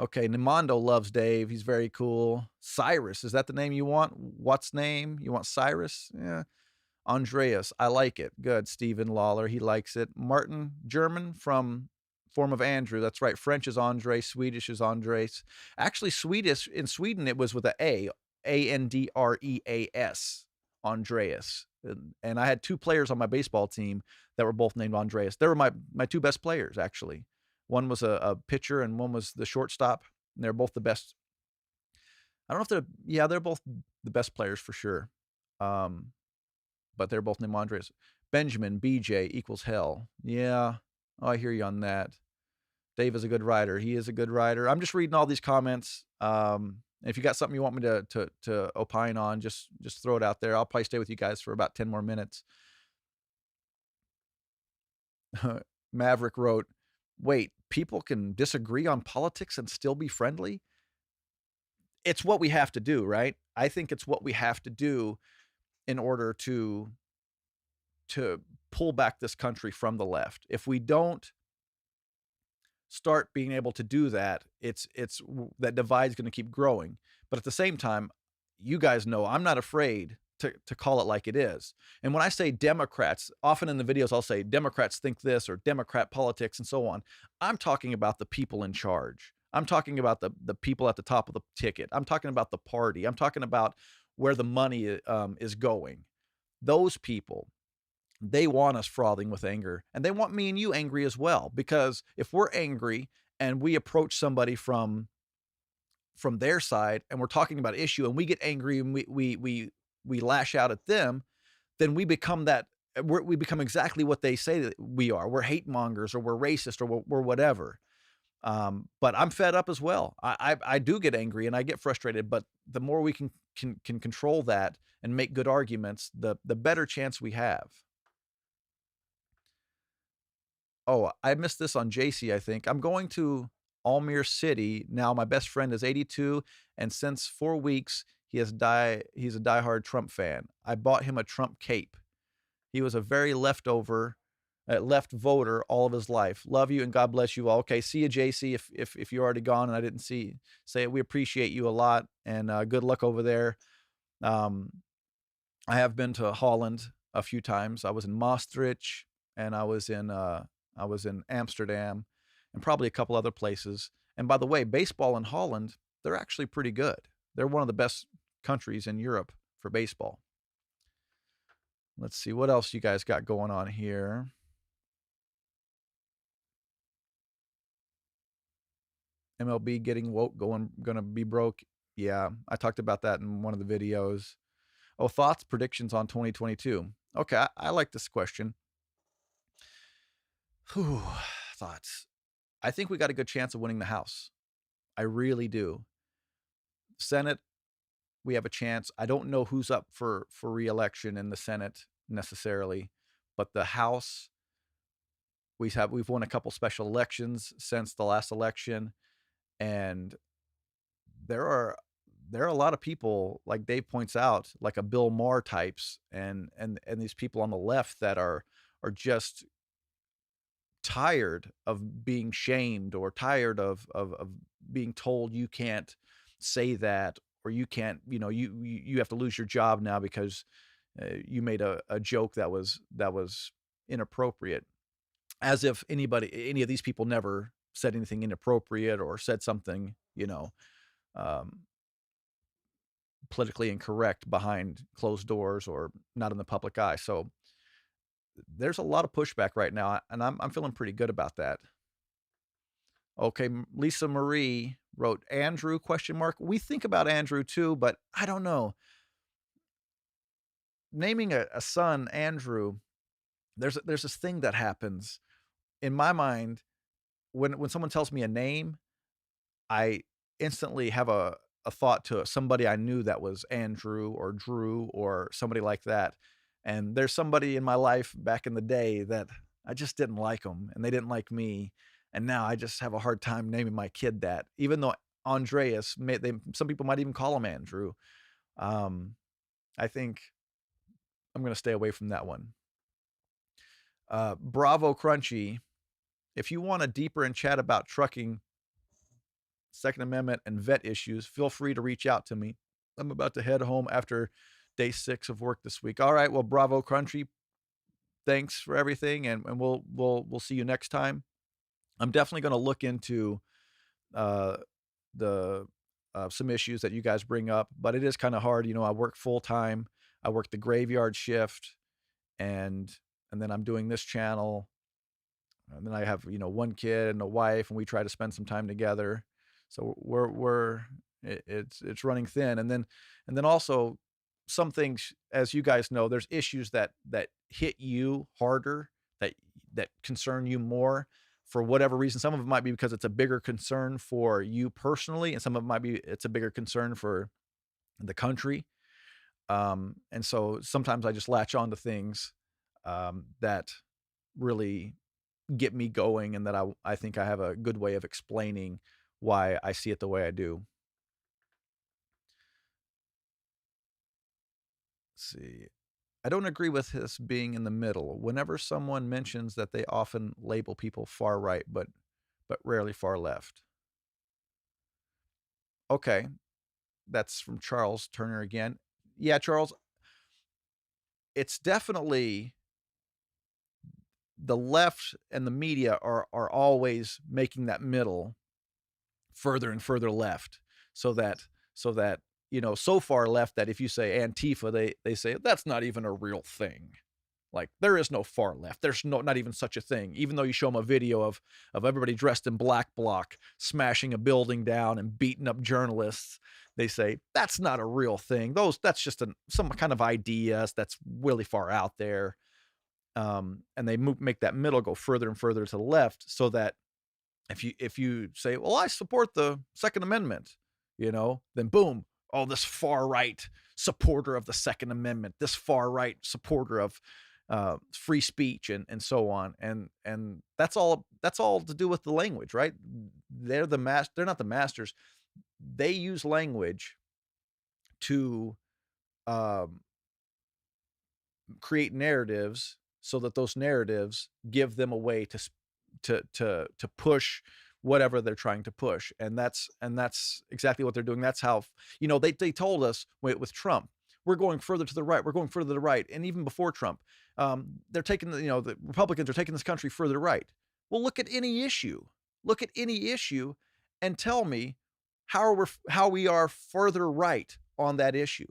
okay, Nimondo loves Dave. He's very cool. Cyrus, is that the name you want? What's name? You want Cyrus? Yeah. Andreas, I like it. Good. Stephen Lawler, he likes it. Martin, German from form of Andrew. That's right. French is Andre, Swedish is Andres. Actually, Swedish in Sweden it was with Andreas, Andreas. And I had two players on my baseball team that were both named Andreas. They were my two best players actually. One was a pitcher and one was the shortstop. And they're both the best. I don't know if they're both the best players for sure. But they're both named Andres. Benjamin, BJ equals hell. Yeah. Oh, I hear you on that. Dave is a good writer. He is a good writer. I'm just reading all these comments. If you got something you want me to opine on, just throw it out there. I'll probably stay with you guys for about 10 more minutes. Maverick wrote, wait, people can disagree on politics and still be friendly? It's what we have to do, right? I think it's what we have to do in order to pull back this country from the left. If we don't start being able to do that, it's that divide's going to keep growing. But at the same time, you guys know I'm not afraid to call it like it is. And when I say Democrats, often in the videos I'll say Democrats think this or Democrat politics and so on. I'm talking about the people in charge. I'm talking about the people at the top of the ticket. I'm talking about the party. I'm talking about where the money is going. Those people, they want us frothing with anger, and they want me and you angry as well. Because if we're angry and we approach somebody from their side and we're talking about an issue and we get angry and we lash out at them, then we become we become exactly what they say that we are. We're hate mongers or we're racist or we're whatever. But I'm fed up as well. I do get angry and I get frustrated, but the more we can control that and make good arguments, the better chance we have. Oh, I missed this on JC, I think. I'm going to Almere City. Now my best friend is 82, and since 4 weeks, he's a diehard Trump fan. I bought him a Trump cape. He was a very left voter all of his life. Love you and God bless you all. Okay, see you, JC. If you're already gone and I didn't say it, we appreciate you a lot and good luck over there. I have been to Holland a few times. I was in Maastricht and I was in Amsterdam and probably a couple other places. And by the way, baseball in Holland, they're actually pretty good. They're one of the best countries in Europe for baseball. Let's see what else you guys got going on here. MLB getting woke, gonna be broke. Yeah, I talked about that in one of the videos. Oh, thoughts, predictions on 2022. Okay, I like this question. Whew, thoughts. I think we got a good chance of winning the House. I really do. Senate, we have a chance. I don't know who's up for re-election in the Senate necessarily, but the House, we've won a couple special elections since the last election, and there are a lot of people, like Dave points out, like a Bill Maher types and these people on the left that are just tired of being shamed or tired of being told you can't say that or you can't, you have to lose your job now because you made a joke that was inappropriate, as if any of these people never said anything inappropriate or said something, politically incorrect behind closed doors or not in the public eye. So there's a lot of pushback right now, and I'm feeling pretty good about that. Okay, Lisa Marie wrote Andrew ? We think about Andrew too, but I don't know. Naming a son Andrew, there's this thing that happens in my mind when someone tells me a name, I instantly have a thought to somebody I knew that was Andrew or Drew or somebody like that. And there's somebody in my life back in the day that I just didn't like them and they didn't like me. And now I just have a hard time naming my kid that, even though Andreas, some people might even call him Andrew. I think I'm going to stay away from that one. Bravo Crunchy. If you want a deeper and chat about trucking, Second Amendment, and vet issues, feel free to reach out to me. I'm about to head home after day 6 of work this week. All right, well, bravo country. Thanks for everything, and we'll see you next time. I'm definitely gonna look into, uh, the, some issues that you guys bring up, but it is kinda hard, I work full time. I work the graveyard shift, and then I'm doing this channel, and then I have, 1 kid and a wife, and we try to spend some time together. So it's running thin, and then also some things, as you guys know, there's issues that hit you harder, that concern you more for whatever reason. Some of it might be because it's a bigger concern for you personally, and some of it might be it's a bigger concern for the country. And so sometimes I just latch on to things that really get me going, and that I think I have a good way of explaining why I see it the way I do. Let's see. I don't agree with this being in the middle. Whenever someone mentions that, they often label people far right, but rarely far left. Okay, that's from Charles Turner again. Yeah, Charles, it's definitely the left and the media are always making that middle further and further left, so that so far left that if you say Antifa, they say that's not even a real thing. Like, there is no far left. There's not even such a thing. Even though you show them a video of everybody dressed in black bloc smashing a building down and beating up journalists, they say that's not a real thing. That's just some kind of ideas that's really far out there. And they make that middle go further and further to the left, so that if you say, well, I support the Second Amendment, then boom, oh, this far right supporter of the Second Amendment, this far right supporter of free speech, and so on, and that's all to do with the language, right? They're not the masters. They use language to um, create narratives, so that those narratives give them a way to push whatever they're trying to push, and that's exactly what they're doing. That's how they told us with Trump, we're going further to the right, we're going further to the right, and even before Trump, they're taking the Republicans are taking this country further right. Well, look at any issue, and tell me how we are further right on that issue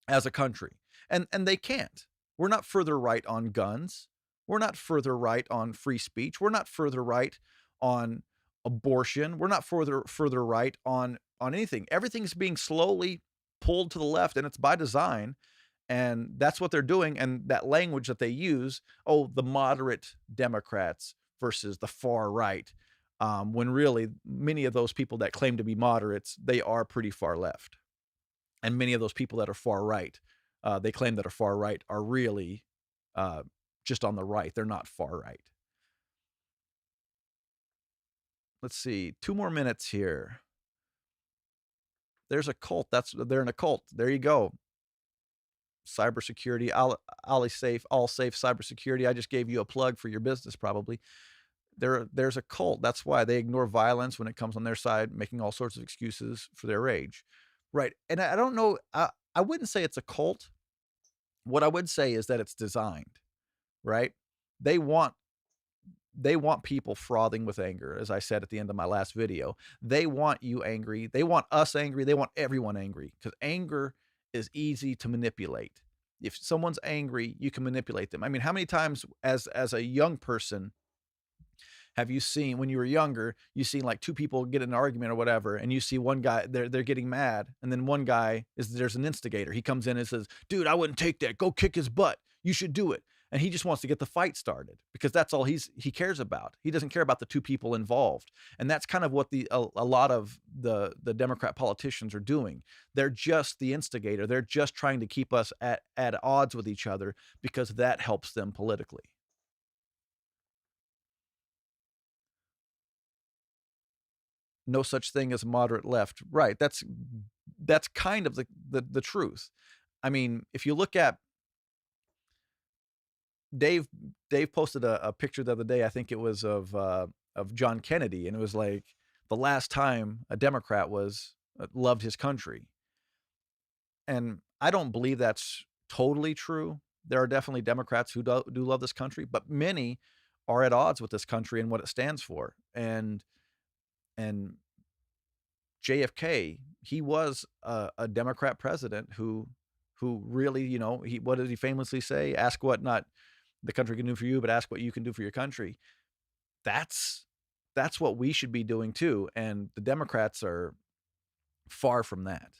as a country. And they can't. We're not further right on guns. We're not further right on free speech. We're not further right on abortion. We're not further right on anything. Everything's being slowly pulled to the left, and it's by design. And that's what they're doing. And that language that they use, oh, the moderate Democrats versus the far right, when really many of those people that claim to be moderates, they are pretty far left. And many of those people that are far right, they claim that are far right, are really just on the right. They're not far right. Let's see, 2 more minutes here. There's a cult. They're in a cult. There you go. Cybersecurity, all safe cybersecurity. I just gave you a plug for your business, probably. There's a cult. That's why they ignore violence when it comes on their side, making all sorts of excuses for their rage. Right. And I don't know. I wouldn't say it's a cult. What I would say is that it's designed, right? They want people frothing with anger, as I said at the end of my last video. They want you angry. They want us angry. They want everyone angry, because anger is easy to manipulate. If someone's angry, you can manipulate them. I mean, how many times as a young person have you seen, when you were younger, you seen like 2 people get in an argument or whatever, and you see one guy, they're getting mad, and then one guy there's an instigator. He comes in and says, "Dude, I wouldn't take that. Go kick his butt. You should do it." And he just wants to get the fight started, because that's all he cares about. He doesn't care about the 2 people involved. And that's kind of what a lot of the Democrat politicians are doing. They're just the instigator. They're just trying to keep us at odds with each other, because that helps them politically. No such thing as moderate left. Right. That's kind of the truth. I mean, if you look at Dave posted a picture the other day, I think it was of John Kennedy, and it was like the last time a Democrat was loved his country. and I don't believe that's totally true. There are definitely Democrats who do love this country, but many are at odds with this country and what it stands for. And JFK, he was a Democrat president who really, he what did he famously say? "Ask what not the country can do for you, but ask what you can do for your country." That's that's what we should be doing too, and the Democrats are far from that.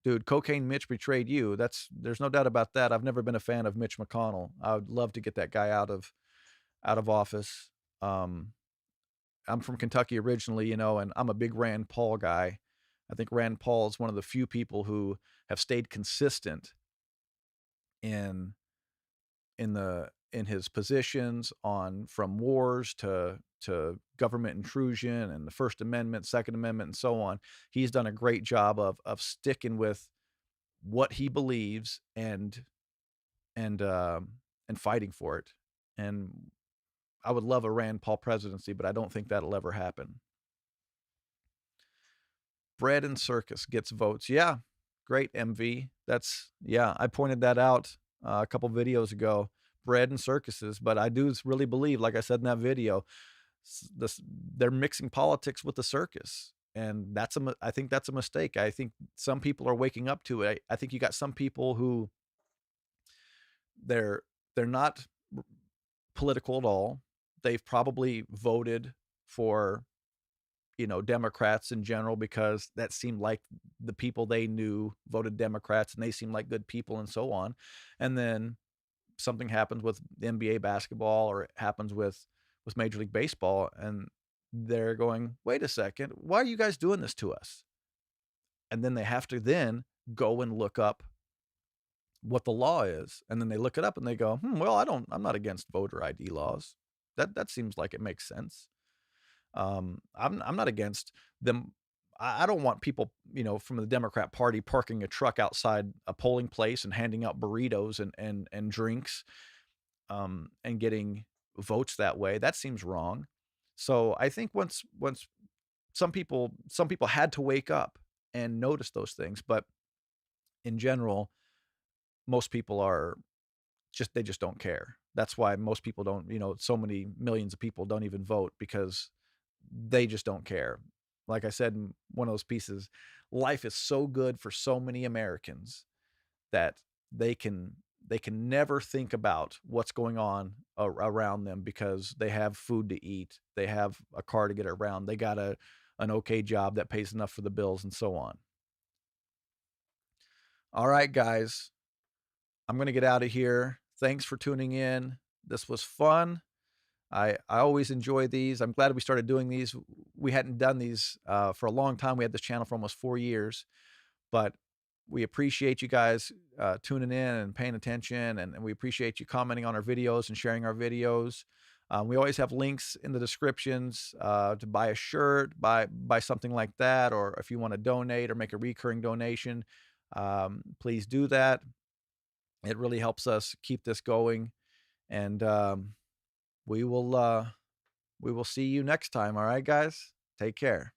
Dude, Cocaine Mitch betrayed you. There's no doubt about that. I've never been a fan of Mitch McConnell. I would love to get that guy out of office. Um, I'm from Kentucky originally, and I'm a big Rand Paul guy. I think Rand Paul is one of the few people who have stayed consistent in in his positions on from wars to government intrusion and the First Amendment, Second Amendment, and so on. He's done a great job of sticking with what he believes and fighting for it. And I would love a Rand Paul presidency, but I don't think that'll ever happen. Bread and circus gets votes. Yeah, great, MV. Yeah, I pointed that out a couple videos ago. Bread and circuses, but I do really believe, like I said in that video, they're mixing politics with the circus, and I think that's a mistake. I think some people are waking up to it. I think you got some people who they're they're not political at all. They've probably voted for Democrats in general because that seemed like the people they knew voted Democrats and they seemed like good people and so on. And then something happens with the NBA basketball or it happens with Major League Baseball and they're going, "Wait a second, why are you guys doing this to us?" And then they have to then go and look up what the law is. And then they look it up and they go, well, I'm not against voter ID laws. That seems like it makes sense. I'm not against them. I don't want people, from the Democrat Party parking a truck outside a polling place and handing out burritos and drinks, and getting votes that way. That seems wrong. So I think once some people had to wake up and notice those things, but in general, most people are they just don't care. That's why most people don't, so many millions of people don't even vote because they just don't care. Like I said in one of those pieces, life is so good for so many Americans that they can never think about what's going on around them because they have food to eat, they have a car to get around, they got an okay job that pays enough for the bills and so on. All right, guys, I'm going to get out of here. Thanks for tuning in. This was fun. I always enjoy these. I'm glad we started doing these. We hadn't done these for a long time. We had this channel for almost 4 years, but we appreciate you guys tuning in and paying attention, and we appreciate you commenting on our videos and sharing our videos. We always have links in the descriptions to buy a shirt, buy something like that, or if you want to donate or make a recurring donation, please do that. It really helps us keep this going, and we will we will see you next time. All right, guys, take care.